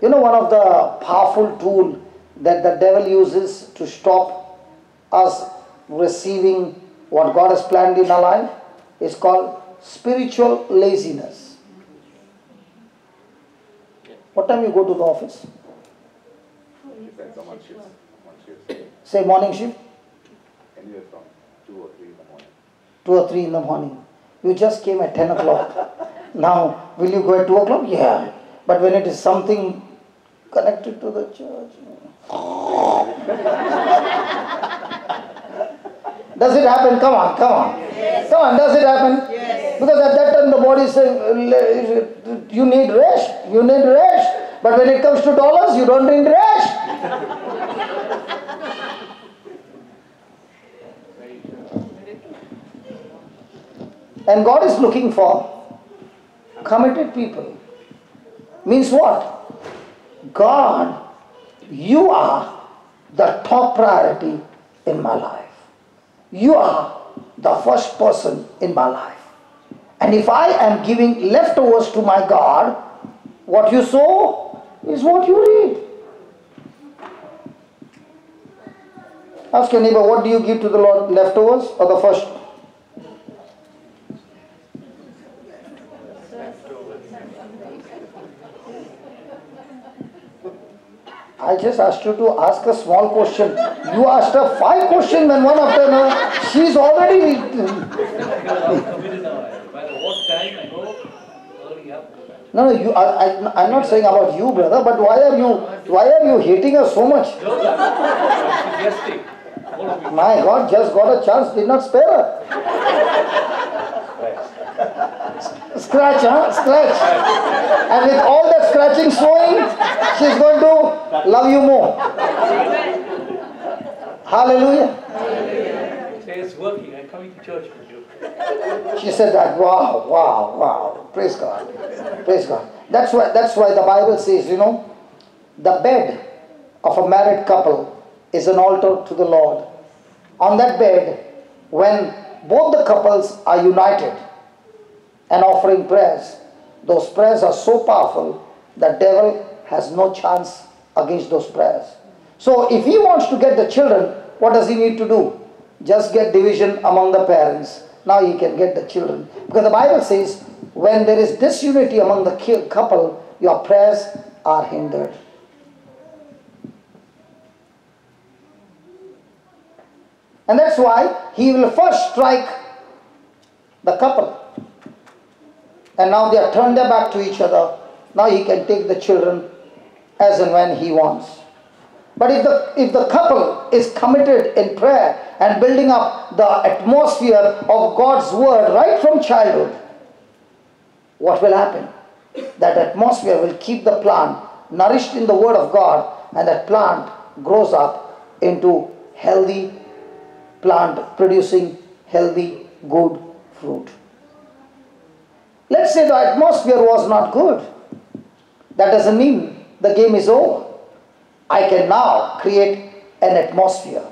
You know, one of the powerful tools that the devil uses to stop us receiving what God has planned in our life is called spiritual laziness. What time you go to the office? Depends on one shift. Say morning shift? Anywhere from 2 or 3 in the morning. 2 or 3 in the morning. You just came at 10 o'clock. Now, will you go at 2 o'clock? Yeah. But when it is something connected to the church. Does it happen? Come on. Come on, does it happen? Yes. Because at that time the body says, you need rest. But when it comes to dollars, you don't need rest. And God is looking for committed people. Means what? God, you are the top priority in my life. You are the first person in my life. And if I am giving leftovers to my God, what you sow is what you reap. Ask your neighbor, what do you give to the Lord, leftovers or the first? I just asked you to ask a small question. You asked her 5 questions and one after another. She's already... No, I'm not saying about you, brother, but why are you hating her so much? My God, just got a chance, did not spare her. Scratch, huh? Scratch. And with all that scratching showing, she's going to love you more. Hallelujah. Say it's working. I'm coming to church with you. She said that. Wow. Praise God. Praise God. That's why the Bible says, you know, the bed of a married couple is an altar to the Lord. On that bed, when both the couples are united and offering prayers, those prayers are so powerful that devil has no chance against those prayers. So if he wants to get the children, what does he need to do? Just get division among the parents. Now he can get the children. Because the Bible says, when there is disunity among the couple, your prayers are hindered. And that's why he will first strike the couple. And now they are turned their back to each other. Now he can take the children as and when he wants. But if the couple is committed in prayer and building up the atmosphere of God's word right from childhood, what will happen? That atmosphere will keep the plant nourished in the word of God, and that plant grows up into healthy plant producing healthy, good fruit. Let's say the atmosphere was not good. That doesn't mean the game is over. I can now create an atmosphere.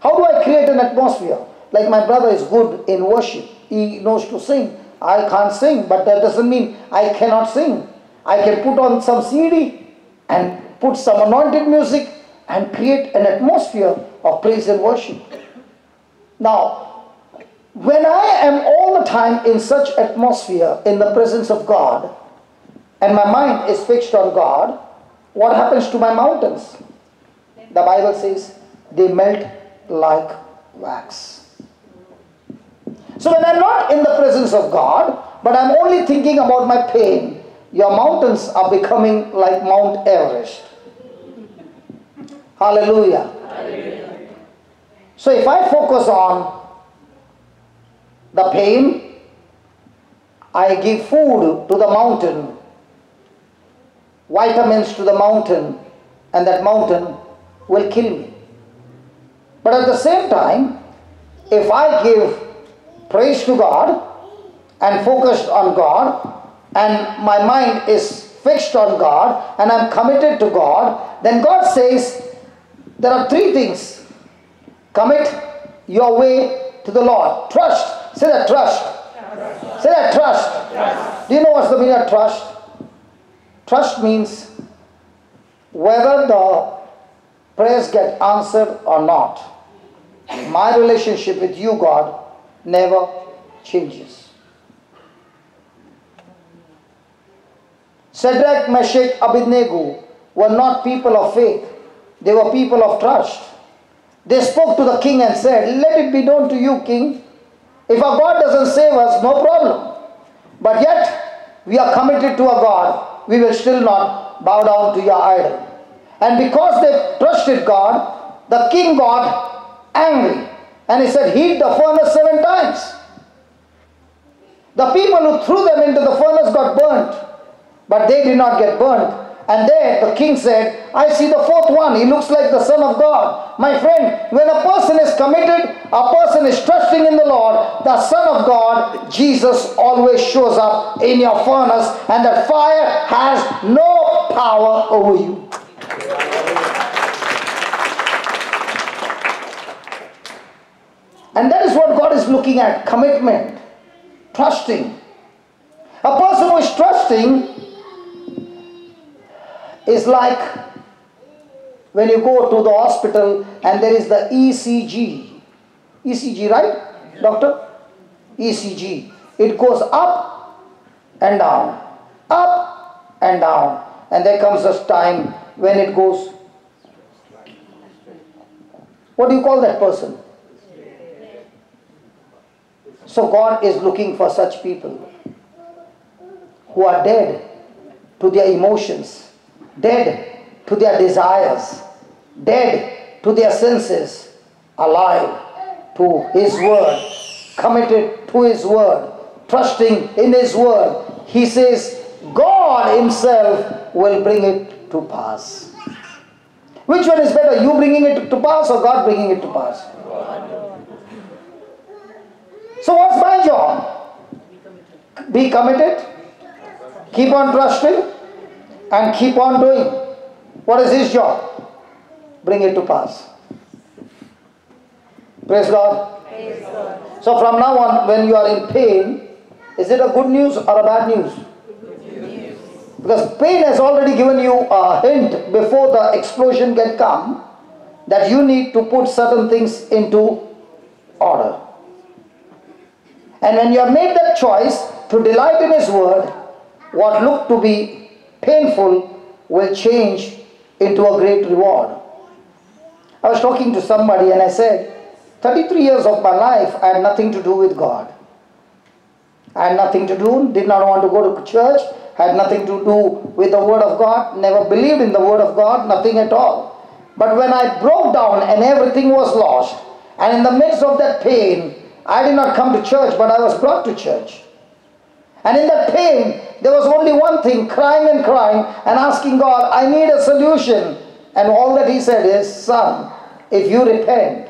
How do I create an atmosphere? Like my brother is good in worship. He knows to sing. I can't sing, but that doesn't mean I cannot sing. I can put on some CD and put some anointed music and create an atmosphere of praise and worship. Now, when I am all the time in such atmosphere in the presence of God, and my mind is fixed on God, what happens to my mountains? The Bible says they melt like wax. So when I'm not in the presence of God, but I'm only thinking about my pain, your mountains are becoming like Mount Everest. Hallelujah. Hallelujah. So if I focus on the pain, I give food to the mountain, vitamins to the mountain, and that mountain will kill me. But at the same time, if I give praise to God and focused on God, and my mind is fixed on God, and I'm committed to God, then God says there are three things. Commit your way to the Lord. Trust. Say that, trust. Say that, trust. Do you know what's the meaning of trust? Trust means whether the prayers get answered or not, my relationship with you, God, never changes. Shadrach, Meshach, Abednego were not people of faith. They were people of trust. They spoke to the king and said, let it be known to you, king, if our God doesn't save us, no problem. But yet, we are committed to our God. We will still not bow down to your idol. And because they trusted God, the king got angry. And he said, heat the furnace 7 times. The people who threw them into the furnace got burnt. But they did not get burnt. And there the king said, I see the 4th one. He looks like the Son of God. My friend, when a person is committed, a person is trusting in the Lord, the Son of God, Jesus, always shows up in your furnace, and that fire has no power over you. And that is what God is looking at. Commitment. Trusting. A person who is trusting is like when you go to the hospital and there is the ECG. ECG, right, doctor? ECG. It goes up and down. Up and down. And there comes a time when it goes. What do you call that person? So God is looking for such people who are dead to their emotions, dead to their desires, dead to their senses, alive to His Word, committed to His Word, trusting in His Word. He says, God Himself will bring it to pass. Which one is better, you bringing it to pass or God bringing it to pass? So what's my job? Be committed, keep on trusting, and keep on doing. What is His job? Bring it to pass. Praise God. Praise God. So from now on, when you are in pain, is it a good news or a bad news? Because pain has already given you a hint before the explosion can come that you need to put certain things into order. And when you have made that choice to delight in His Word, what looked to be painful will change into a great reward. I was talking to somebody and I said, 33 years of my life I had nothing to do with God. I had nothing to do, did not want to go to church, had nothing to do with the Word of God, never believed in the Word of God, nothing at all. But when I broke down and everything was lost, and in the midst of that pain, I did not come to church, but I was brought to church. And in that pain, there was only one thing, crying and asking God, I need a solution. And all that He said is, son, if you repent,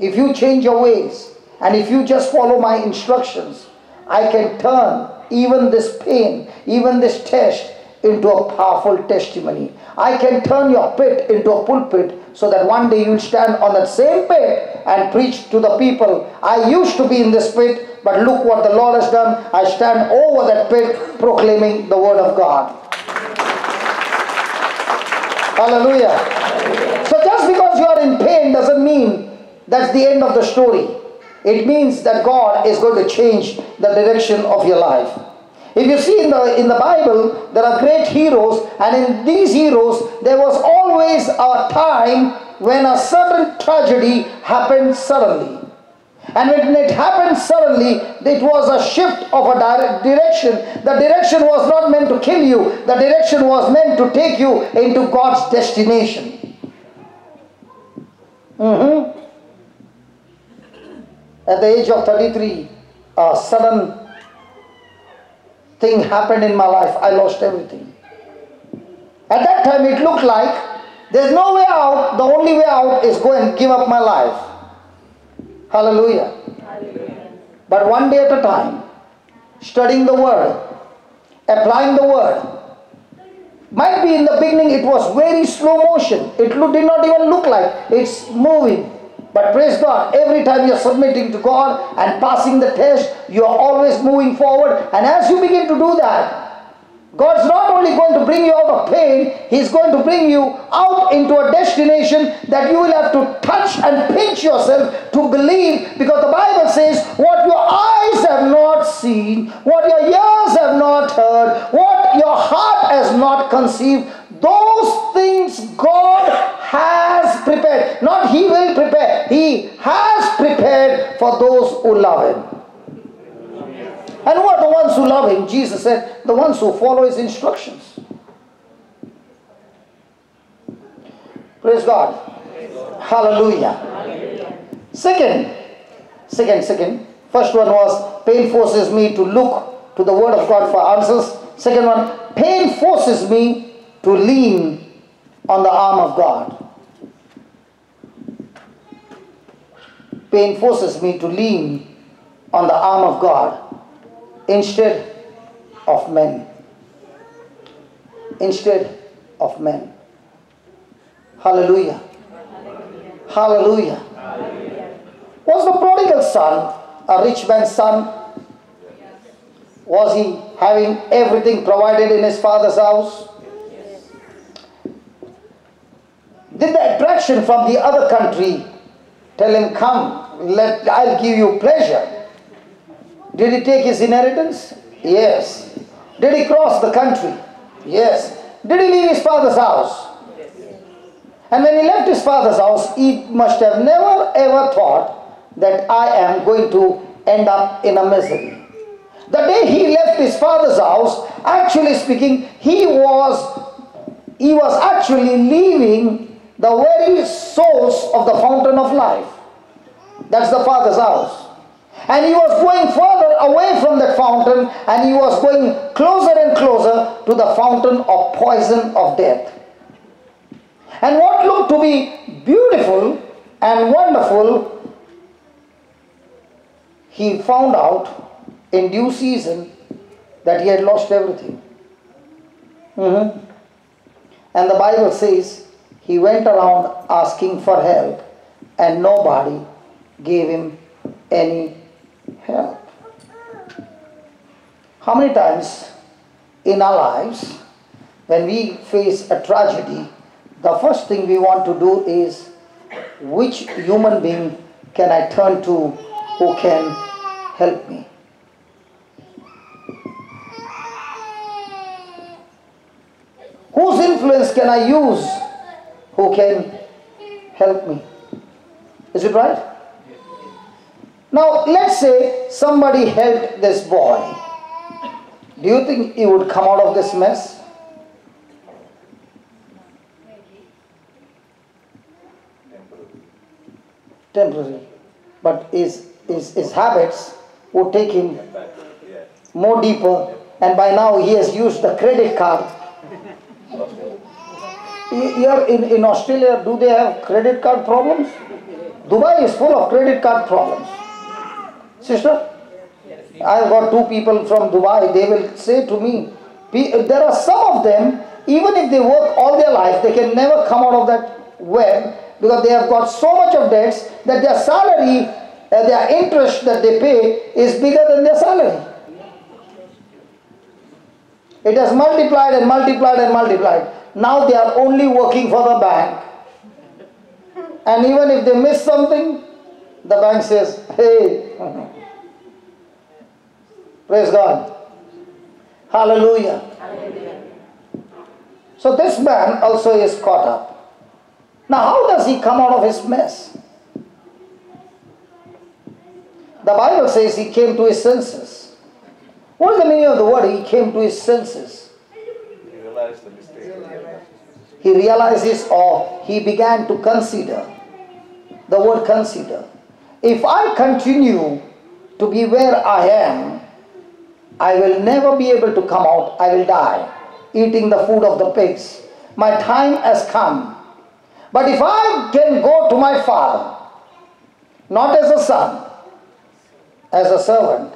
if you change your ways, and if you just follow my instructions, I can turn even this pain, even this test into a powerful testimony. I can turn your pit into a pulpit so that one day you will stand on that same pit and preach to the people. I used to be in this pit, but look what the Lord has done. I stand over that pit proclaiming the Word of God. Hallelujah. So just because you are in pain doesn't mean that's the end of the story. It means that God is going to change the direction of your life. If you see in the Bible, there are great heroes, and in these heroes, there was always a time when a certain tragedy happened suddenly. And when it happened suddenly, it was a shift of a direction. The direction was not meant to kill you. The direction was meant to take you into God's destination. At the age of 33, a sudden thing happened in my life. I lost everything. At that time, it looked like There's no way out. The only way out is go and give up my life. Hallelujah. But one day at a time, studying the Word, applying the Word. Might be in the beginning it was very slow motion. It did not even look like it's moving. But praise God, every time you're submitting to God and passing the test, you're always moving forward. And as you begin to do that, God's not only going to bring you out of pain, He's going to bring you out into a destination that you will have to touch and pinch yourself to believe, because the Bible says, what your eyes have not seen, what your ears have not heard, what your heart has not conceived, those things God has prepared. Not He will prepare, He has prepared for those who love Him. And who are the ones who love Him? Jesus said, the ones who follow His instructions. Praise God. Hallelujah. Second. First one was, pain forces me to look to the Word of God for answers. Second one, pain forces me to lean on the arm of God. Pain forces me to lean on the arm of God instead of men. Instead of men. Hallelujah. Hallelujah. Was the prodigal son a rich man's son? Was he having everything provided in his father's house? Did the attraction from the other country tell him, come, I'll give you pleasure? Did he take his inheritance? Yes. Did he cross the country? Yes. Did he leave his father's house? And when he left his father's house, he must have never ever thought that I am going to end up in a misery. The day he left his father's house, actually speaking, he was actually leaving the very source of the fountain of life. That's the father's house. And he was going further away from that fountain, and he was going closer and closer to the fountain of poison of death. And what looked to be beautiful and wonderful, he found out in due season that he had lost everything. And the Bible says he went around asking for help, and nobody gave him any help. How many times in our lives, when we face a tragedy, the first thing we want to do is, which human being can I turn to who can help me? Whose influence can I use who can help me? Is it right? Now, let's say somebody helped this boy. Do you think he would come out of this mess? Temporary. But his habits would take him more deeper, and by now he has used the credit card. Here in Australia, do they have credit card problems? Dubai is full of credit card problems. Sister, I've got two people from Dubai. They will say to me, there are some of them, even if they work all their life, they can never come out of that web, because they have got so much of debts that their salary, their interest that they pay is bigger than their salary. It has multiplied and multiplied and multiplied. Now they are only working for the bank. And even if they miss something, the bank says, hey, praise God. Hallelujah. Hallelujah. So this man also is caught up. Now how does he come out of his mess? The Bible says he came to his senses. What is the meaning of the word he came to his senses? He realized the mistake. He realizes, or he began to consider. The word consider. If I continue to be where I am, I will never be able to come out. I will die, eating the food of the pigs. My time has come. But if I can go to my Father, not as a son, as a servant,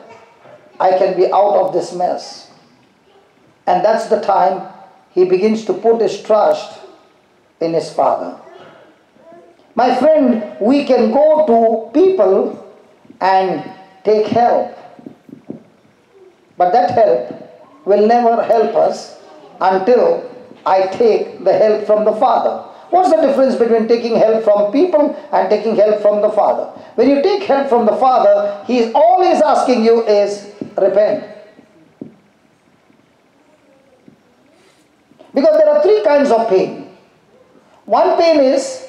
I can be out of this mess. And that's the time he begins to put his trust in his Father. My friend, we can go to people and take help. But that help will never help us until I take the help from the Father. What's the difference between taking help from people and taking help from the Father? When you take help from the Father, all He's asking you is repent. Because there are three kinds of pain. One pain is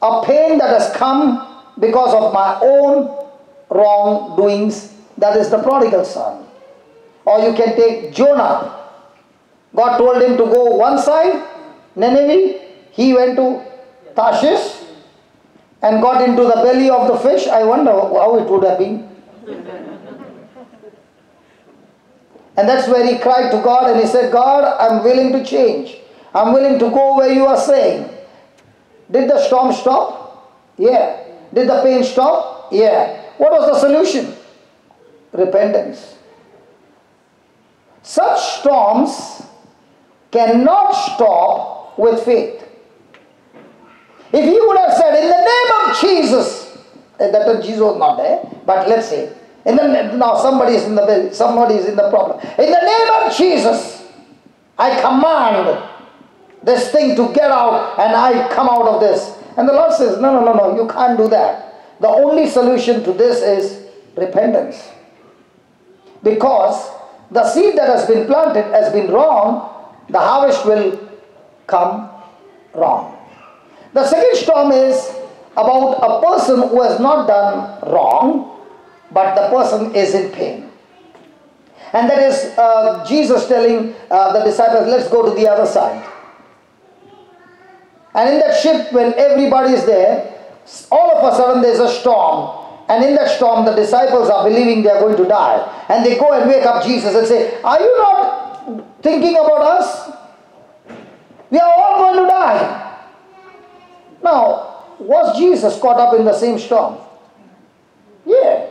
a pain that has come because of my own wrongdoings. That is the prodigal son. Or you can take Jonah. God told him to go one side, Nineveh. He went to Tarshish and got into the belly of the fish. I wonder how it would have been. And that's where he cried to God and he said, God, I'm willing to change. I'm willing to go where you are saying. Did the storm stop? Yeah. Did the pain stop? Yeah. What was the solution? Repentance. Such storms cannot stop with faith. If he would have said, in the name of Jesus, that time Jesus was not there, but let's say, now somebody is in the belly, somebody is in the problem. In the name of Jesus, I command this thing to get out and I come out of this. And the Lord says, no, you can't do that. The only solution to this is repentance. Because the seed that has been planted has been wrong, the harvest will come wrong. The second storm is about a person who has not done wrong, but the person is in pain. And that is Jesus telling the disciples, let's go to the other side. And in that ship, when everybody is there, all of a sudden there is a storm. And in that storm, the disciples are believing they are going to die. And they go and wake up Jesus and say, are you not thinking about us? We are all going to die. Now, was Jesus caught up in the same storm? Yeah.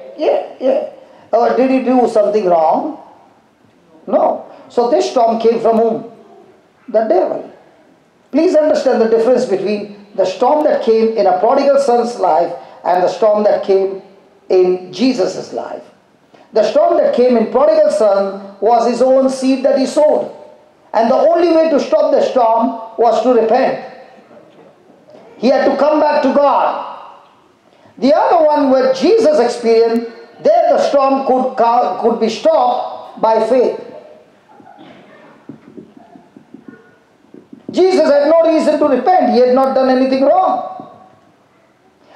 Or did he do something wrong? No. So this storm came from whom? The devil. Please understand the difference between the storm that came in a prodigal son's life and the storm that came in Jesus' life. The storm that came in prodigal son was his own seed that he sowed. And the only way to stop the storm was to repent. He had to come back to God. The other one where Jesus experienced, there the storm could be stopped by faith. Jesus had no reason to repent. He had not done anything wrong.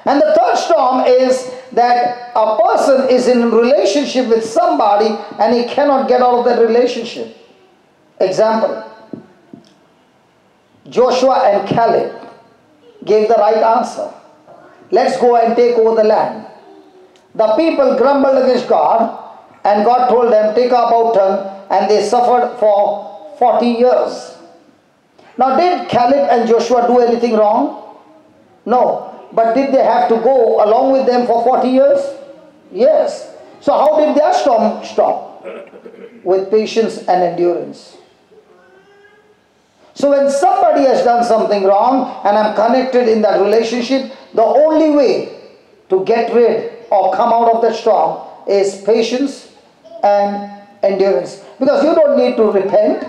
And the third storm is that a person is in a relationship with somebody and he cannot get out of that relationship. Example, Joshua and Caleb gave the right answer. Let's go and take over the land. The people grumbled against God and God told them, take up our tongue, and they suffered for 40 years. Now did Caleb and Joshua do anything wrong? No. But did they have to go along with them for 40 years? Yes. So how did their storm stop? With patience and endurance. So when somebody has done something wrong and I'm connected in that relationship, the only way to get rid or come out of that storm is patience and endurance. Because you don't need to repent,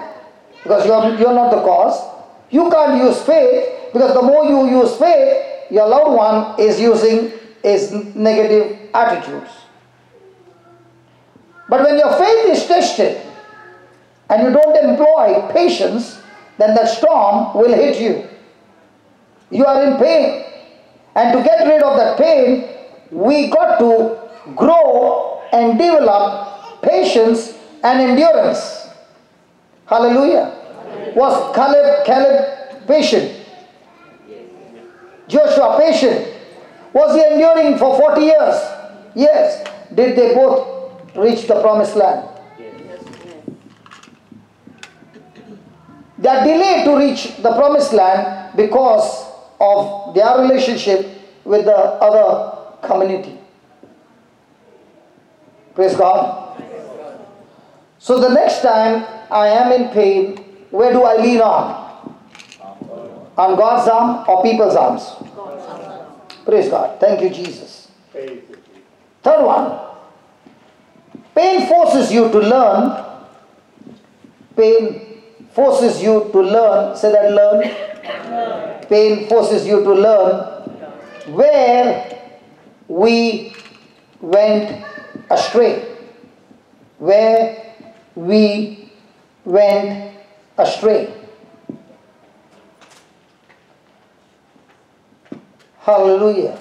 because you're not the cause. You can't use faith, because the more you use faith, your loved one is using his negative attitudes. But when your faith is tested and you don't employ patience, then that storm will hit you. You are in pain. And to get rid of that pain, we got to grow and develop patience and endurance. Hallelujah. Was Caleb patient? Joshua patient? Was he enduring for 40 years? Yes. Did they both reach the promised land? They are delayed to reach the promised land because of their relationship with the other community. Praise God. So the next time I am in pain, where do I lean on? On God's arm or people's arms? Praise God. Thank you, Jesus. Third one. Pain forces you to learn. Pain forces you to learn. Say that, learn. Pain forces you to learn where we went astray. Where we went astray. Hallelujah.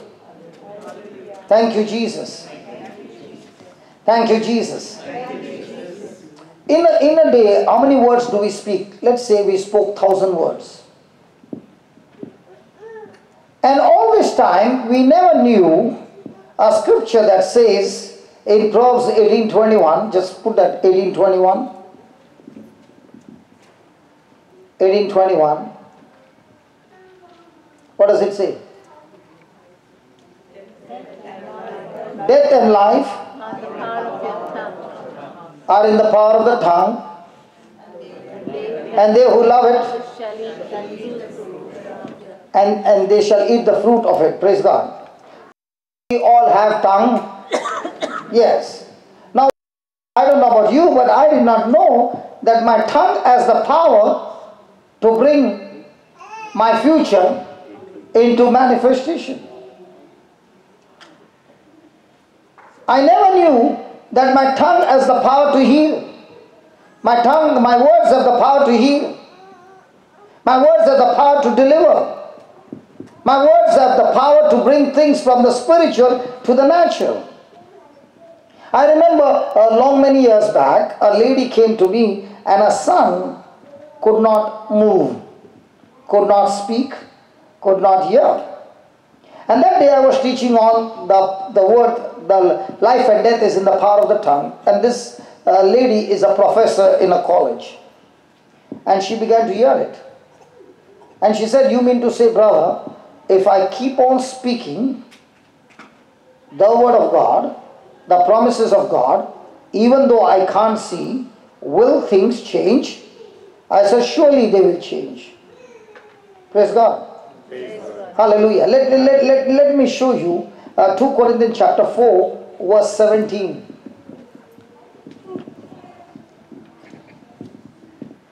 Thank you, Jesus. Thank you, Jesus. In a day, how many words do we speak? Let's say we spoke 1,000 words. And all this time, we never knew a scripture that says in Proverbs 18:21, just put that 18:21. 18:21. What does it say? Death and life are in the power of the tongue, and they who love it, and they shall eat the fruit of it. Praise God. We all have tongue. Yes. Now, I don't know about you, but I did not know that my tongue has the power to bring my future into manifestation. I never knew that my tongue has the power to heal. My tongue, my words have the power to heal. My words have the power to deliver. My words have the power to bring things from the spiritual to the natural. I remember many years back, a lady came to me and her son could not move, could not speak, could not hear. And that day I was teaching on the word, the life and death is in the power of the tongue. And this lady is a professor in a college. And she began to hear it. And she said, you mean to say, brother, if I keep on speaking the word of God, the promises of God, even though I can't see, will things change? I said, surely they will change. Praise God. Praise God. Hallelujah. Let me show you 2 Corinthians chapter 4 verse 17.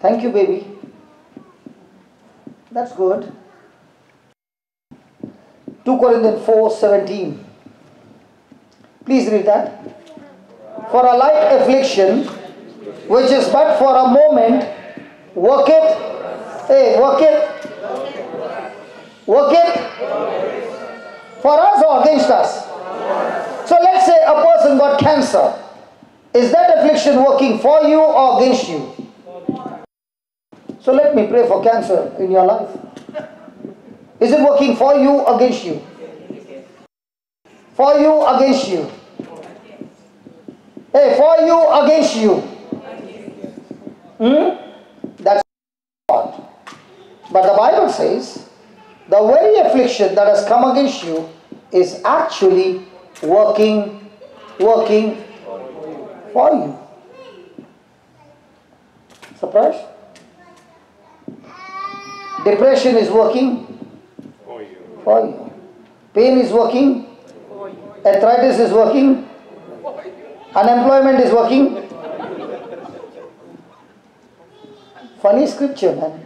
Thank you, baby. That's good. 2 Corinthians 4:17. Please read that. For a light affliction, which is but for a moment, worketh. For us or against us? So let's say a person got cancer. Is that affliction working for you or against you? So let me pray for cancer in your life. Is it working for you or against you? For you, against you. Hey, for you, against you. That's God. But the Bible says, the very affliction that has come against you is actually working for you. Surprised? Depression is working for you. Pain is working. Arthritis is working. Unemployment is working. Funny scripture, man.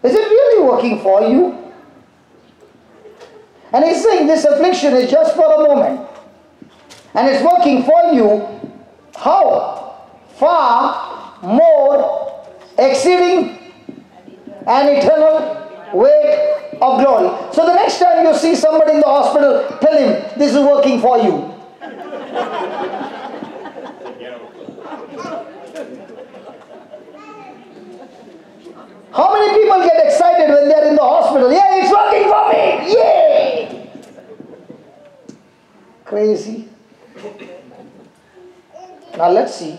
Is it really working for you? And he's saying this affliction is just for a moment. And it's working for you. How? Far more exceeding an eternal weight of glory. So the next time you see somebody in the hospital, tell him, this is working for you. How many people get excited when they are in the hospital? Yeah, it's working for me! Yay! Crazy. Now let's see.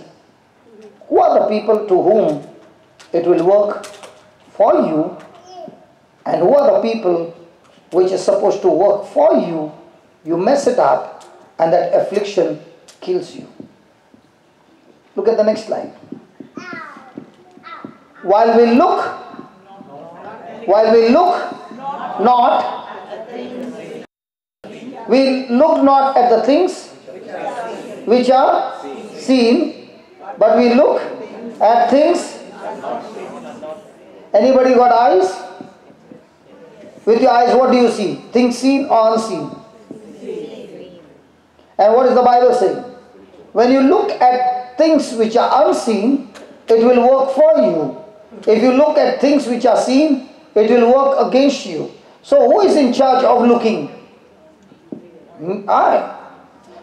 Who are the people to whom it will work for you, and who are the people which is supposed to work for you, you mess it up, and that affliction kills you. Look at the next line. While we look not, we look not at the things which are seen, but we look at things. Anybody got eyes? With your eyes, what do you see? Things seen or unseen? And what is the Bible saying? When you look at things which are unseen, it will work for you. If you look at things which are seen, it will work against you. So who is in charge of looking? I.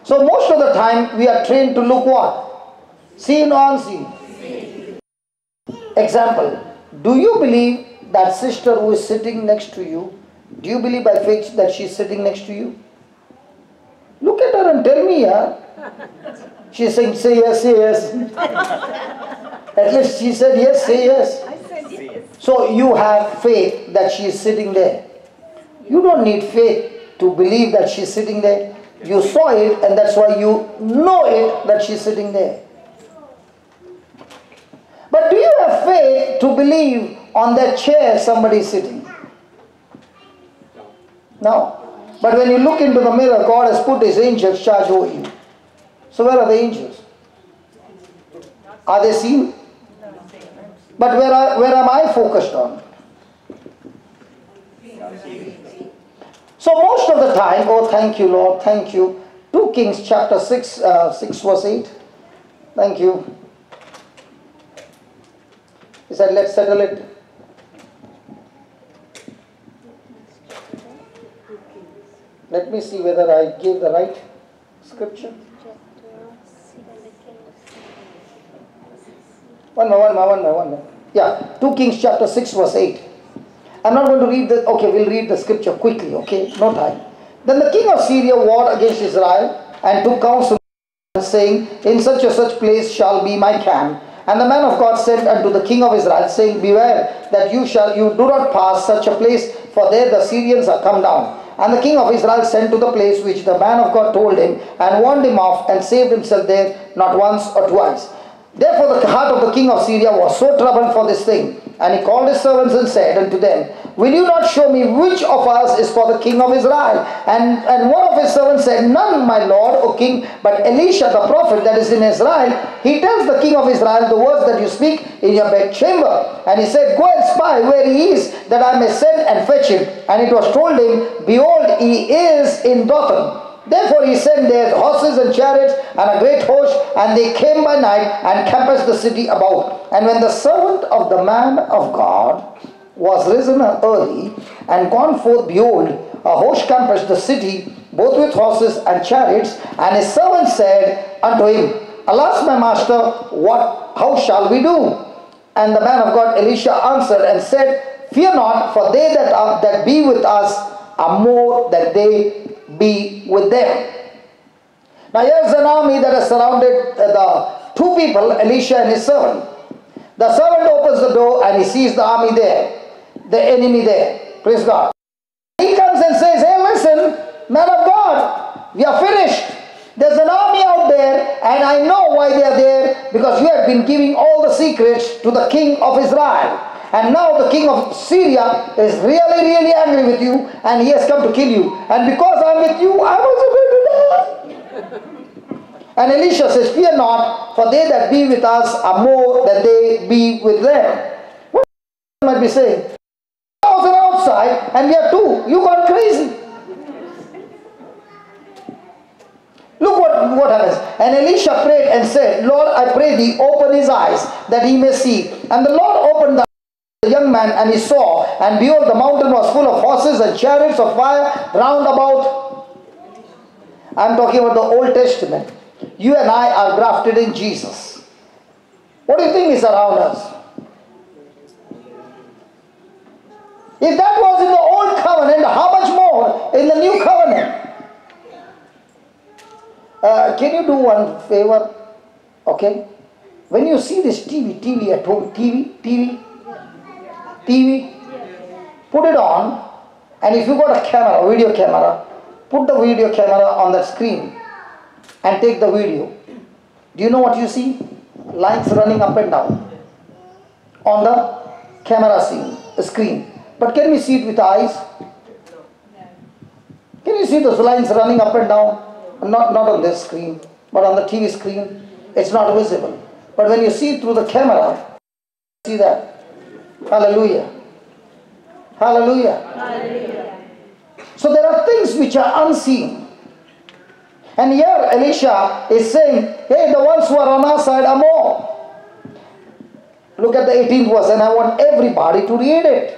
So most of the time we are trained to look what? Seen or unseen? Example. Do you believe that sister who is sitting next to you, do you believe by faith that she is sitting next to you? Look at her and tell me, yeah. She is saying, say yes, say yes. At least she said yes, say yes. I said yes. So you have faith that she is sitting there. You don't need faith to believe that she is sitting there. You saw it, and that's why you know it that she is sitting there. But do you have faith to believe on that chair somebody is sitting? No. But when you look into the mirror, God has put His angels charge over you. So where are the angels? Are they seen? But where am I focused on? So most of the time, oh thank you Lord, thank you. 2 Kings chapter 6 verse 8. Thank you. He said, let's settle it. Let me see whether I gave the right scripture. One more. Yeah, 2 Kings chapter 6 verse 8. I'm not going to read the, okay, we'll read the scripture quickly, okay, no time. Then the king of Syria warred against Israel and took counsel, saying, in such and such place shall be my camp. And the man of God sent unto the king of Israel, saying, beware that you do not pass such a place, for there the Syrians are come down. And the king of Israel sent to the place which the man of God told him, and warned him off, and saved himself there not once or twice. Therefore the heart of the king of Syria was so troubled for this thing. And he called his servants and said unto them, will you not show me which of us is for the king of Israel? And one of his servants said, none, my lord, O king, but Elisha the prophet that is in Israel. He tells the king of Israel the words that you speak in your bedchamber. And he said, go and spy where he is, that I may send and fetch him. And it was told him, behold, he is in Dothan. Therefore he sent there horses and chariots and a great host, and they came by night and compassed the city about. And when the servant of the man of God was risen early and gone forth, behold, a host compassed the city, both with horses and chariots. And his servant said unto him, alas, my master, how shall we do? And the man of God Elisha answered and said, fear not, for they that be with us are more than they be with them. Now here's an army that has surrounded the two people, Elisha and his servant. The servant opens the door and he sees the army there, the enemy there. Praise God. He comes and says, hey listen, man of God, we are finished. There's an army out there, and I know why they are there, because you have been giving all the secrets to the king of Israel. And now the king of Syria is really, really angry with you, and he has come to kill you. And because I'm with you, I'm also going to die. And Elisha says, fear not, for they that be with us are more than they be with them. What might be saying? 1,000 outside, and we are 2. You got crazy. Look what happens. And Elisha prayed and said, Lord, I pray thee, open his eyes, that he may see. And the Lord opened the young man, and he saw, and behold, the mountain was full of horses and chariots of fire round about. I'm talking about the Old Testament. You and I are grafted in Jesus. What do you think is around us? If that was in the Old Covenant, how much more in the New Covenant? Can you do one favor? Okay? When you see this TV at home, TV, TV? Put it on, and if you got a camera, video camera, put the video camera on that screen and take the video. Do you know what you see? Lines running up and down on the camera screen. But can we see it with eyes? Can you see those lines running up and down? Not on this screen, but on the TV screen. It's not visible. But when you see it through the camera, see that. Hallelujah. Hallelujah. Hallelujah. So there are things which are unseen. And here Elisha is saying, hey, the ones who are on our side are more. Look at the 18th verse, and I want everybody to read it.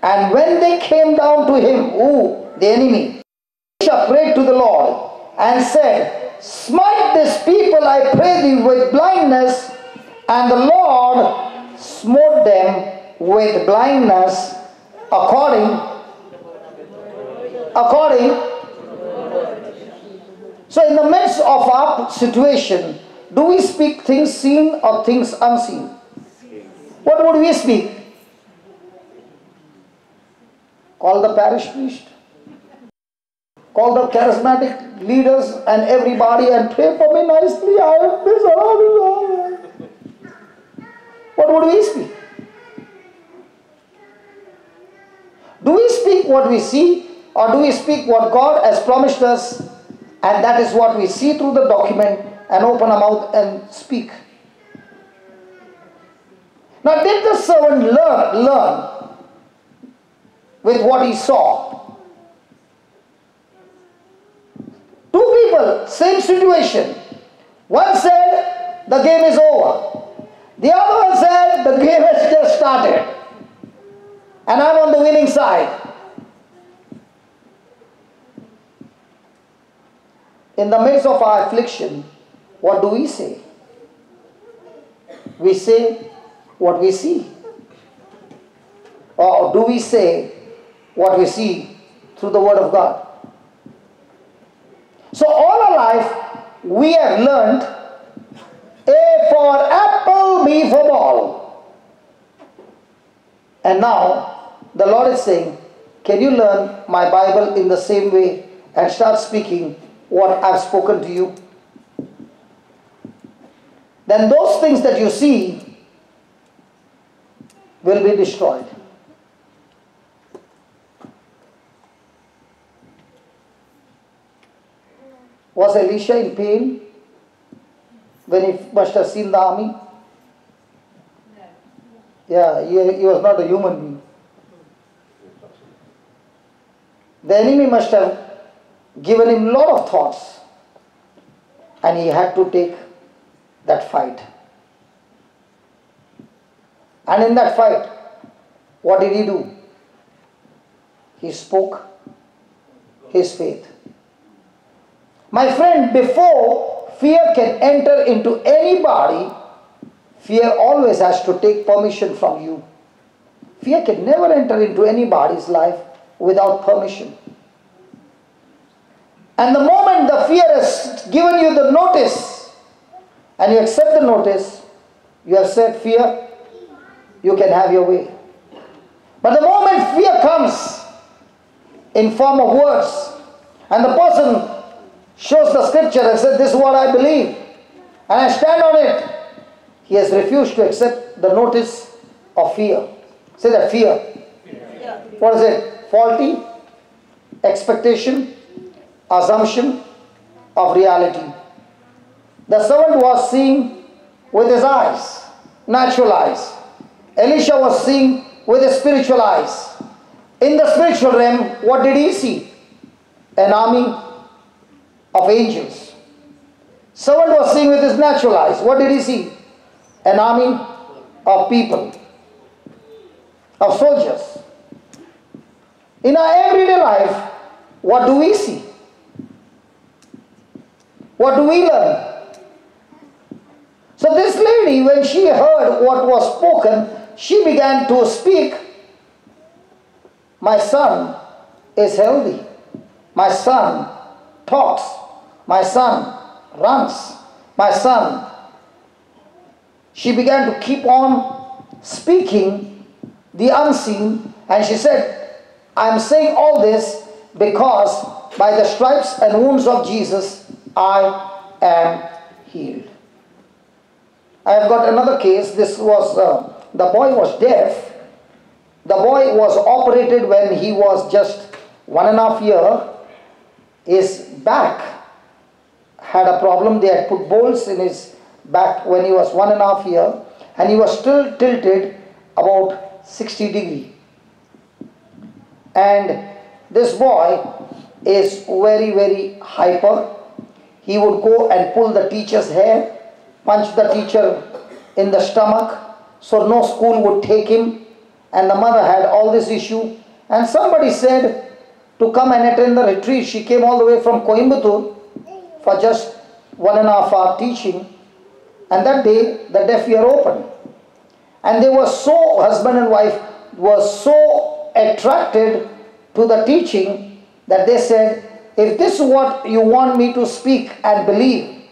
And when they came down to him, the enemy, Elisha prayed to the Lord and said, smite this people, I pray thee, with blindness. And the Lord smote them with blindness according. So in the midst of our situation, do we speak things seen or things unseen? What would we speak? Call the parish priest, call the charismatic leaders and everybody and pray for me nicely. I have this. What would we speak? Do we speak what we see, or do we speak what God has promised us, and that is what we see through the document and open our mouth and speak? Now did the servant learn with what he saw? Two people, same situation. One said the game is over. The other one said the game has just started and I'm on the winning side. In the midst of our affliction, what do we say? We say what we see. Or do we say what we see through the Word of God? So all our life, we have learned A for apple, B for ball. And now, the Lord is saying, can you learn my Bible in the same way and start speaking what I've spoken to you? Then those things that you see will be destroyed. Was Elisha in pain when he must have seen the army? Yeah, he was not a human being. The enemy must have given him a lot of thoughts, and he had to take that fight. And in that fight, what did he do? He spoke his faith. My friend, before fear can enter into anybody, fear always has to take permission from you. Fear can never enter into anybody's life without permission. And the moment the fear has given you the notice, and you accept the notice, you have said, fear, you can have your way. But the moment fear comes in form of words, and the person shows the scripture and says, this is what I believe, and I stand on it, he has refused to accept the notice of fear. Say that, fear. Yeah. What is it? Faulty expectation, assumption of reality. The servant was seeing with his eyes, natural eyes. Elisha was seeing with his spiritual eyes. In the spiritual realm, what did he see? An army of angels. Servant was seeing with his natural eyes. What did he see? An army of people, of soldiers. In our everyday life, what do we see? What do we learn? So this lady, when she heard what was spoken, she began to speak. My son is healthy. My son talks. My son runs. My son. She began to keep on speaking the unseen. And she said, I am saying all this because by the stripes and wounds of Jesus, I am healed. I have got another case. This was, the boy was deaf. The boy was operated when he was just 1.5 years. His back had a problem. They had put bolts in his back when he was 1.5 years, and he was still tilted about 60 degrees. And this boy is very, very hyper. He would go and pull the teacher's hair, punch the teacher in the stomach, so no school would take him. And the mother had all this issue. And somebody said to come and attend the retreat. She came all the way from Coimbatore for just 1.5 hour teaching. And that day, the deaf ear opened. And they were so, husband and wife were so attracted to the teaching that they said, if this is what you want me to speak and believe,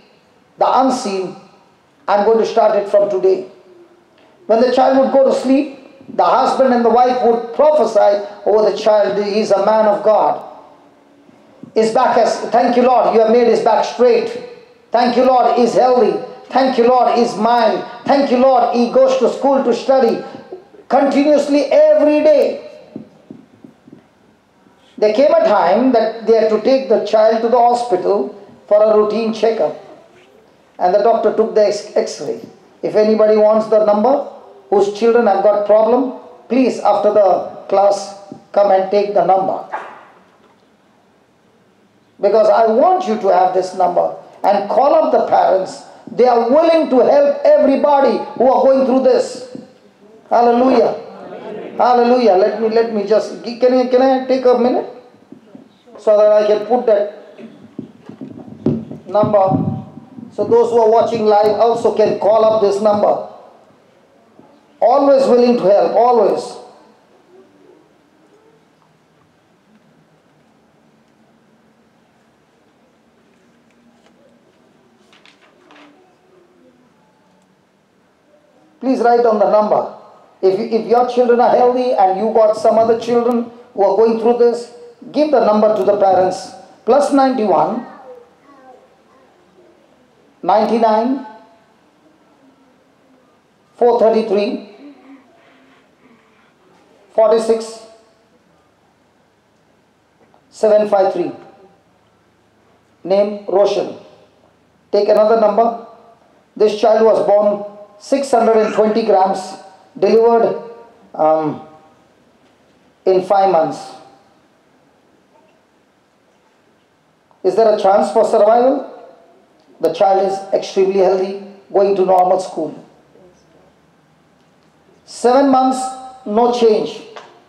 the unseen, I'm going to start it from today. When the child would go to sleep, the husband and the wife would prophesy over the child, he is a man of God. His back has, thank you Lord, you have made his back straight. Thank you Lord, he's healthy. Thank you Lord, he's mild. Thank you Lord, he goes to school to study continuously every day. There came a time that they had to take the child to the hospital for a routine checkup. And the doctor took the x-ray. If anybody wants the number, whose children have got problem, please after the class come and take the number. Because I want you to have this number and call up the parents. They are willing to help everybody who are going through this. Hallelujah. Hallelujah. Let me just, can I take a minute? So that I can put that number. So those who are watching live also can call up this number. Always willing to help, always. Please write down the number. If your children are healthy and you got some other children who are going through this, give the number to the parents. +91 99 433 46 753. Name Roshan. Take another number. This child was born 620 grams, delivered in 5 months. Is there a chance for survival? The child is extremely healthy, going to normal school. 7 months, no change.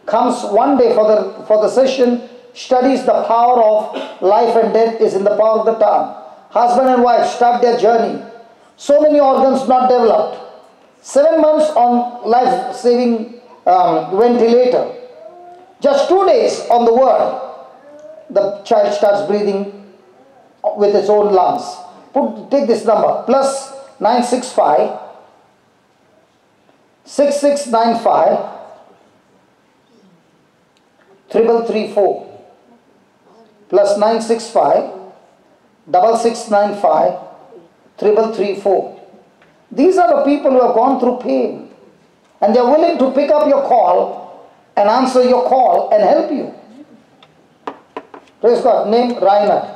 Comes one day for the session, studies the power of life and death is in the power of the tongue. Husband and wife start their journey. So many organs not developed. 7 months on life-saving ventilator. Just 2 days on the word, the child starts breathing with its own lungs. Take this number, +965 6695 3334. +965 6695 3334. These are the people who have gone through pain, and they are willing to pick up your call and answer your call and help you. Praise God. Name Rainer.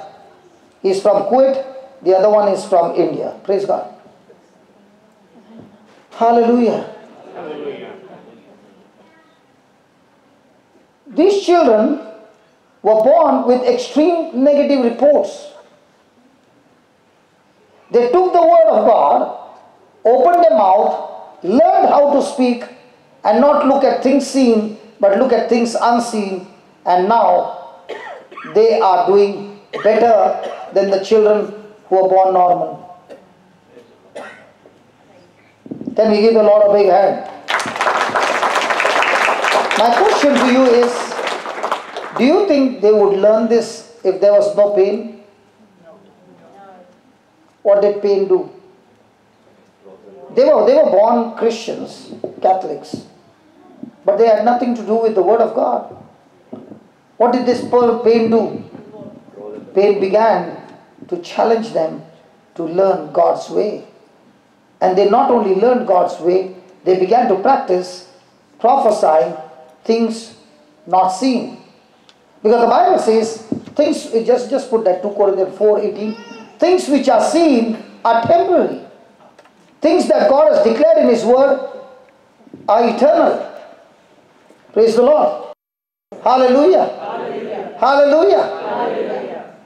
He is from Kuwait. The other one is from India. Praise God. Hallelujah. Hallelujah. These children were born with extreme negative reports. They took the word of God, opened their mouth, learned how to speak, and not look at things seen, but look at things unseen. And now they are doing better than the children who are born normal. Can we give the Lord a big hand? My question to you is, do you think they would learn this if there was no pain? What did pain do? They were born Christians, Catholics. but they had nothing to do with the Word of God. What did this pain do? Pain began to challenge them to learn God's way. And they not only learned God's way, they began to practice prophesying things not seen. Because the Bible says, things, just put that 2 Corinthians 4:18, things which are seen are temporary. Things that God has declared in His Word are eternal. Praise the Lord. Hallelujah. Hallelujah. Hallelujah. Hallelujah.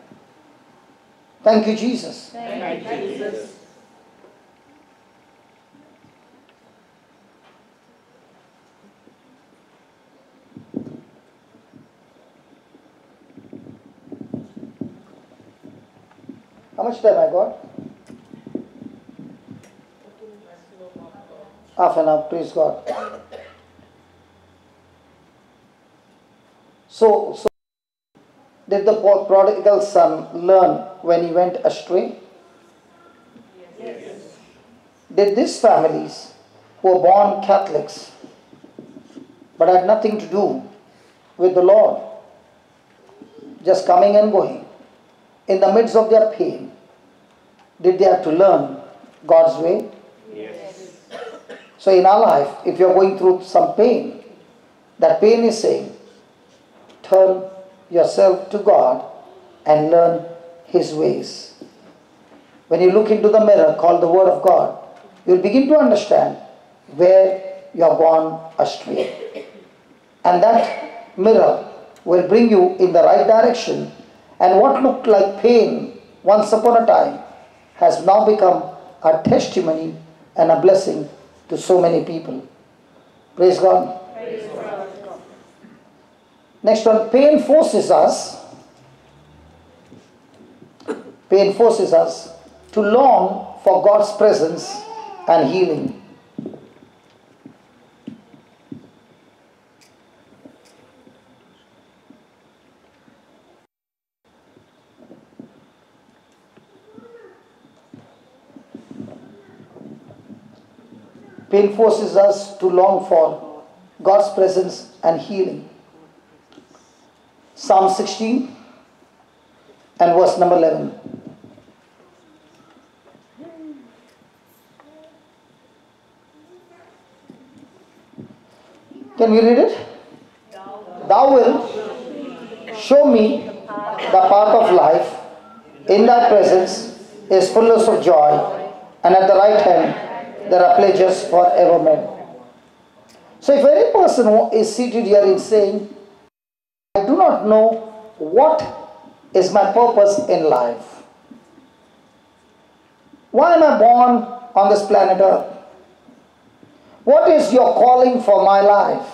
Thank you, Jesus. Thank you, Jesus. How much time I got? Half an hour, praise God. So did the prodigal son learn when he went astray? Yes. Did these families who were born Catholics but had nothing to do with the Lord, just coming and going, in the midst of their pain, did they have to learn God's way? Yes. So in our life, if you're going through some pain, that pain is saying, turn yourself to God and learn His ways. When you look into the mirror called the Word of God, you'll begin to understand where you have gone astray. And that mirror will bring you in the right direction, and what looked like pain once upon a time has now become a testimony and a blessing to so many people. Praise God. Praise God. Next one, pain forces us to long for God's presence and healing. Pain forces us to long for God's presence and healing. Psalm 16 and verse number 11. Can we read it? Thou wilt show me the path of life. In thy presence is fullness of joy, and at the right hand there are pleasures for evermore. So if any person is seated here in saying, I do not know what is my purpose in life. Why am I born on this planet Earth? What is your calling for my life?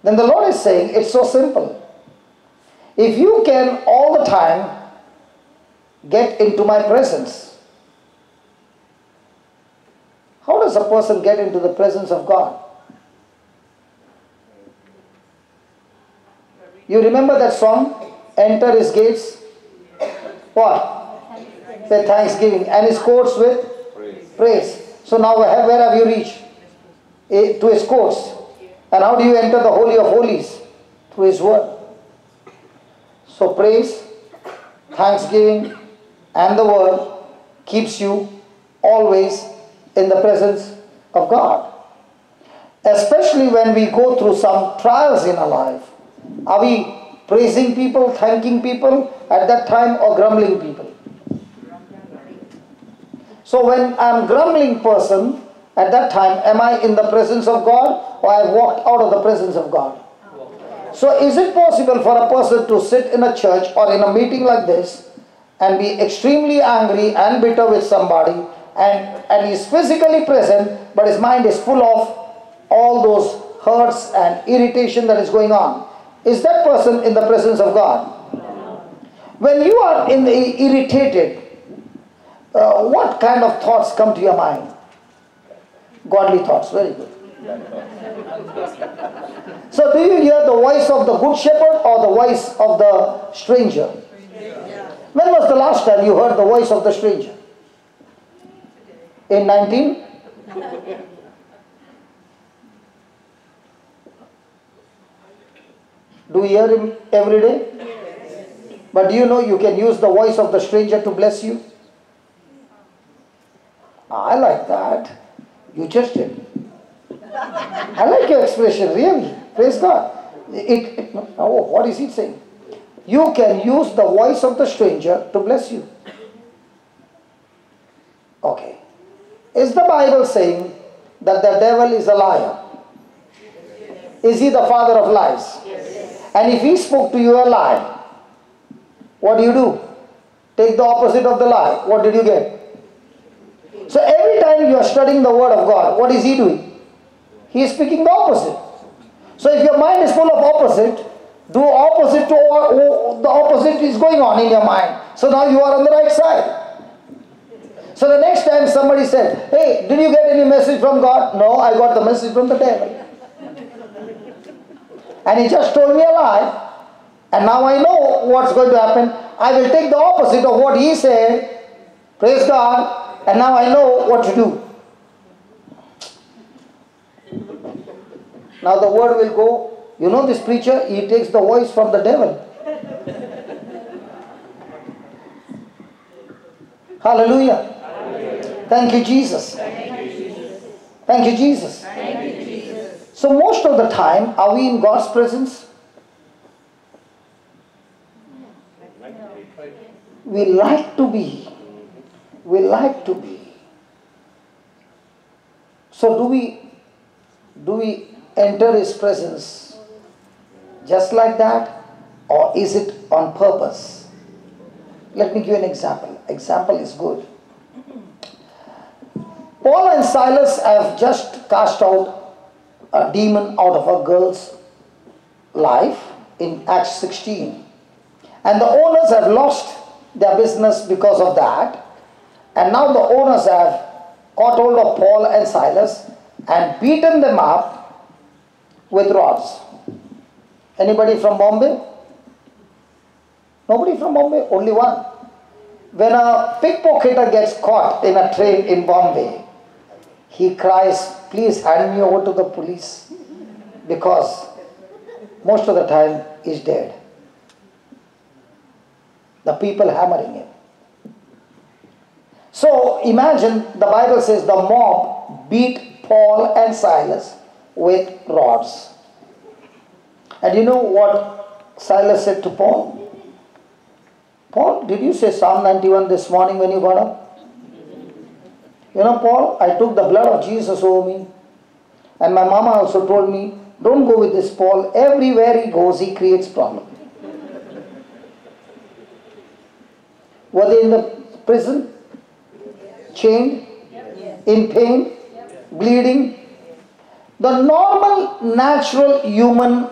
Then the Lord is saying, it's so simple. If you can all the time get into my presence, how does a person get into the presence of God? You remember that song, Enter His Gates? What? Say thanksgiving. And His courts with? Praise. So now where have you reached? To His courts. And how do you enter the Holy of Holies? Through His Word. So praise, thanksgiving, and the Word keeps you always in the presence of God. Especially when we go through some trials in our life. Are we praising people, thanking people at that time, or grumbling people? So when I am grumbling person, at that time, am I in the presence of God, or I have walked out of the presence of God? So is it possible for a person to sit in a church or in a meeting like this and be extremely angry and bitter with somebody, and he is physically present, but his mind is full of all those hurts and irritation that is going on? Is that person in the presence of God? When you are irritated, what kind of thoughts come to your mind? Godly thoughts, very good. So do you hear the voice of the good shepherd or the voice of the stranger? When was the last time you heard the voice of the stranger? In 19? Do you hear him every day? But do you know you can use the voice of the stranger to bless you? I like that. You just did. I like your expression, really. Praise God. Oh, what is he saying? You can use the voice of the stranger to bless you. Okay. Is the Bible saying that the devil is a liar? Is he the father of lies? And if he spoke to you a lie, what do? Take the opposite of the lie. What did you get? So every time you are studying the word of God, what is he doing? He is speaking the opposite. So if your mind is full of opposite, do opposite to the opposite is going on in your mind. So now you are on the right side. So the next time somebody said, hey, did you get any message from God? No, I got the message from the devil. And he just told me a lie. And now I know what's going to happen. I will take the opposite of what he said. Praise God. And now I know what to do. Now the word will go. You know this preacher, he takes the voice from the devil. Hallelujah. Thank you, Jesus. Thank you, Jesus. So most of the time, are we in God's presence? We like to be. We like to be. So do we enter His presence just like that, or is it on purpose? Let me give you an example. Example is good. Paul and Silas have just cast out a demon out of a girl's life in Acts 16. And the owners have lost their business because of that. And now the owners have caught hold of Paul and Silas and beaten them up with rods. Anybody from Bombay? Nobody from Bombay? Only one. When a pickpocketer gets caught in a train in Bombay, he cries, please hand me over to the police, because most of the time he's dead. The people hammering him. So imagine, the Bible says the mob beat Paul and Silas with rods. And you know what Silas said to Paul? Paul, did you say Psalm 91 this morning when you got up? You know, Paul, I took the blood of Jesus over me. And my mama also told me, don't go with this Paul. Everywhere he goes, he creates problems. Were they in the prison? Chained? In pain? Bleeding? The normal, natural human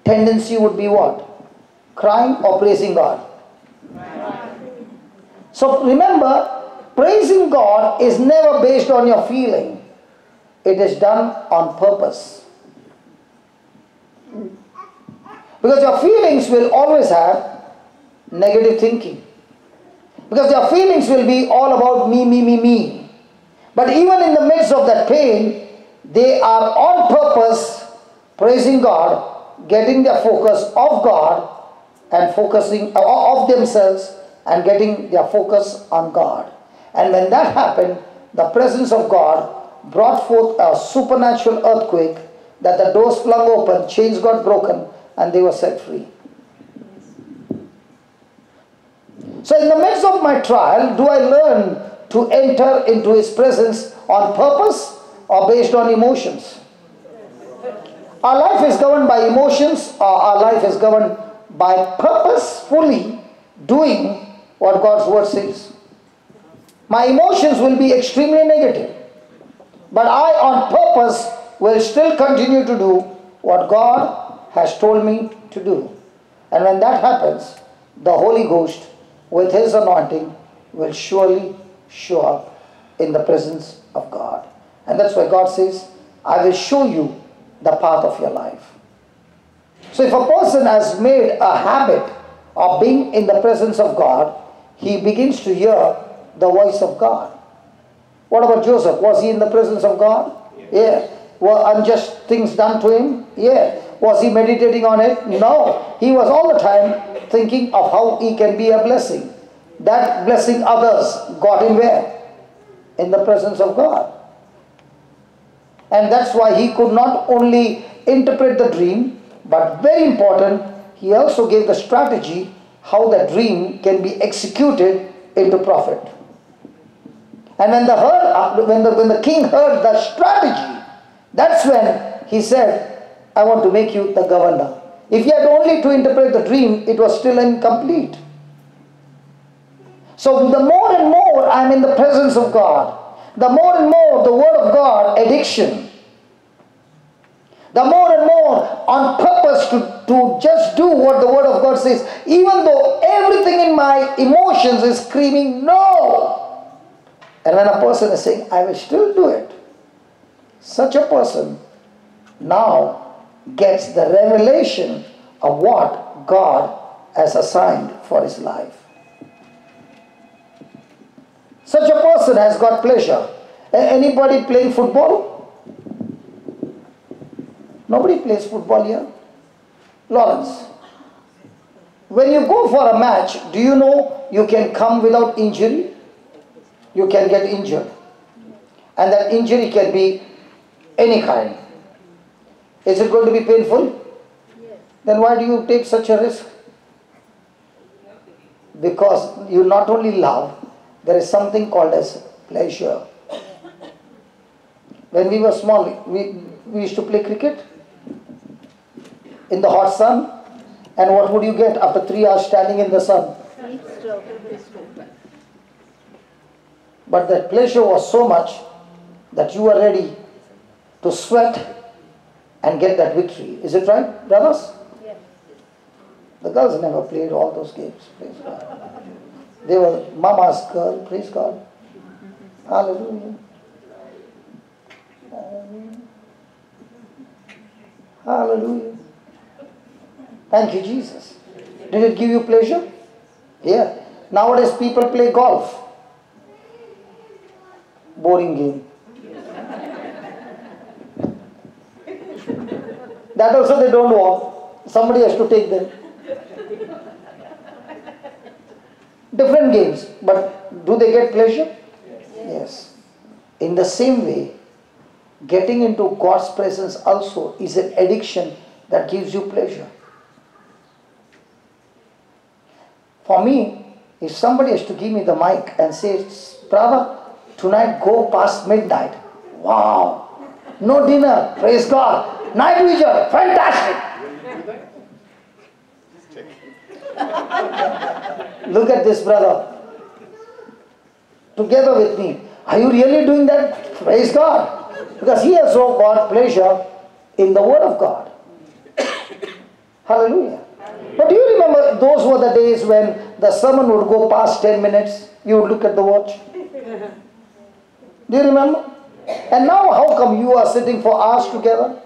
tendency would be what? Crying or praising God? So remember, praising God is never based on your feeling. It is done on purpose. Because your feelings will always have negative thinking. Because your feelings will be all about me, me, me, me. But even in the midst of that pain, they are on purpose praising God, getting their focus off God and focusing off themselves and getting their focus on God. And when that happened, the presence of God brought forth a supernatural earthquake, that the doors flung open, chains got broken, and they were set free. So in the midst of my trial, do I learn to enter into His presence on purpose or based on emotions? Our life is governed by emotions, or our life is governed by purposefully doing what God's word says. My emotions will be extremely negative, but I on purpose will still continue to do what God has told me to do. And when that happens, the Holy Ghost with His anointing will surely show up in the presence of God. And that's why God says, I will show you the path of your life. So if a person has made a habit of being in the presence of God, he begins to hear the voice of God. What about Joseph? Was he in the presence of God? Yeah. Were unjust things done to him? Yeah. Was he meditating on it? No. He was all the time thinking of how he can be a blessing. That blessing others got him where? In the presence of God. And that's why he could not only interpret the dream, but very important, he also gave the strategy how the dream can be executed into profit. And when the king heard the strategy, that's when he said, I want to make you the governor. If he had only to interpret the dream, it was still incomplete. So the more and more I'm in the presence of God, the more and more the Word of God addiction, the more and more on purpose to just do what the Word of God says, even though everything in my emotions is screaming no. And when a person is saying, I will still do it, such a person now gets the revelation of what God has assigned for his life. Such a person has got pleasure. Anybody playing football? Nobody plays football here. Lawrence, when you go for a match, do you know you can come without injury? You can get injured. And that injury can be any kind. Is it going to be painful? Yes. Then why do you take such a risk? Because you not only love, there is something called as pleasure. When we were small, we used to play cricket in the hot sun. And what would you get after 3 hours standing in the sun? But that pleasure was so much that you were ready to sweat and get that victory. Is it right, brothers? Yes. The girls never played all those games. Praise God. They were mama's girl. Praise God. Hallelujah. Hallelujah. Thank you, Jesus. Did it give you pleasure? Yeah. Nowadays people play golf. Boring game. That also they don't want. Somebody has to take them. Different games, but do they get pleasure? Yes. In the same way, getting into God's presence also is an addiction that gives you pleasure. For me, if somebody has to give me the mic and say, brother, tonight go past midnight. Wow. No dinner. Praise God. Night vision. Fantastic. Look at this brother. Together with me. Are you really doing that? Praise God. Because he has so got pleasure in the Word of God. Hallelujah. But do you remember those were the days when the sermon would go past 10 minutes? You would look at the watch. Do you remember? And now how come you are sitting for hours together?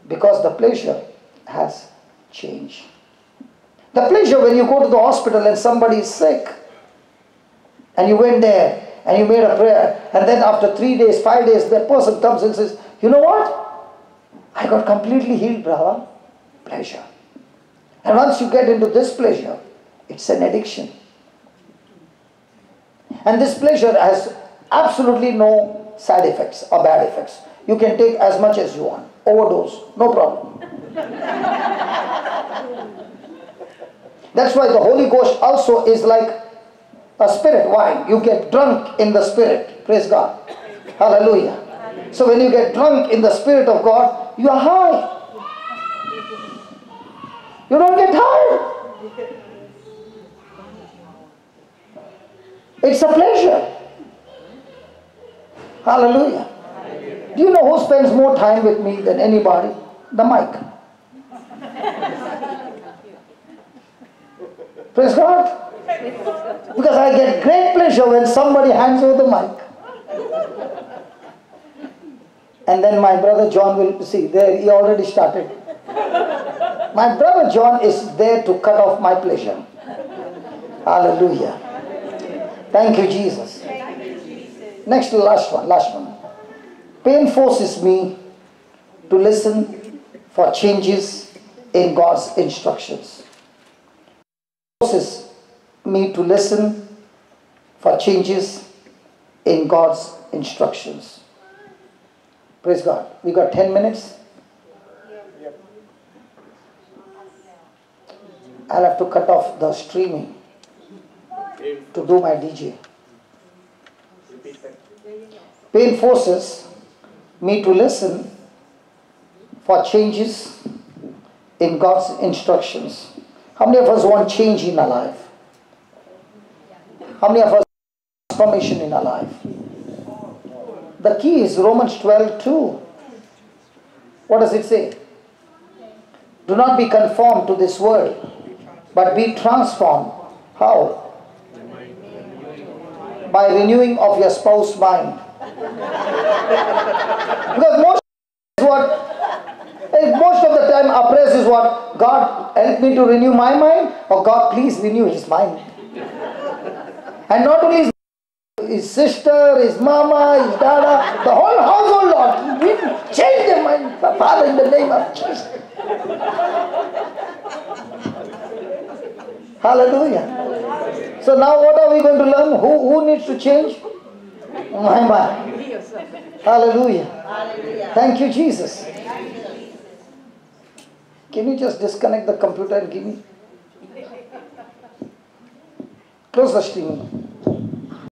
Because the pleasure has changed. The pleasure when you go to the hospital and somebody is sick, and you went there and you made a prayer, and then after 3 days, 5 days, that person comes and says, you know what? I got completely healed, brother. Pleasure. And once you get into this pleasure, it's an addiction. And this pleasure has absolutely no side effects or bad effects. You can take as much as you want. Overdose, no problem. That's why the Holy Ghost also is like a spirit wine. You get drunk in the Spirit. Praise God. Hallelujah. So when you get drunk in the Spirit of God, you are high. You don't get tired. It's a pleasure. Hallelujah. Do you know who spends more time with me than anybody? The mic. Praise God. Because I get great pleasure when somebody hands over the mic. And then my brother John will see, there he already started. My brother John is there to cut off my pleasure. Hallelujah. Thank you, Jesus. Next to last one. Pain forces me to listen for changes in God's instructions. Forces me to listen for changes in God's instructions. Praise God. We got 10 minutes. I'll have to cut off the streaming to do my DJ. Pain forces me to listen for changes in God's instructions. How many of us want change in our life? How many of us want transformation in our life? The key is Romans 12:2. What does it say? Do not be conformed to this world, but be transformed. How? By renewing of your spouse's mind. Because most of the time our prayers is what? God, help me to renew my mind, or God, please renew his mind. And not only his sister, his mama, his dada, the whole household, Lord, we change their mind, Father, in the name of Jesus. Hallelujah. So now what are we going to learn? Who needs to change? My mind. Hallelujah. Thank you, Jesus. Can you just disconnect the computer and give me? Close the streaming.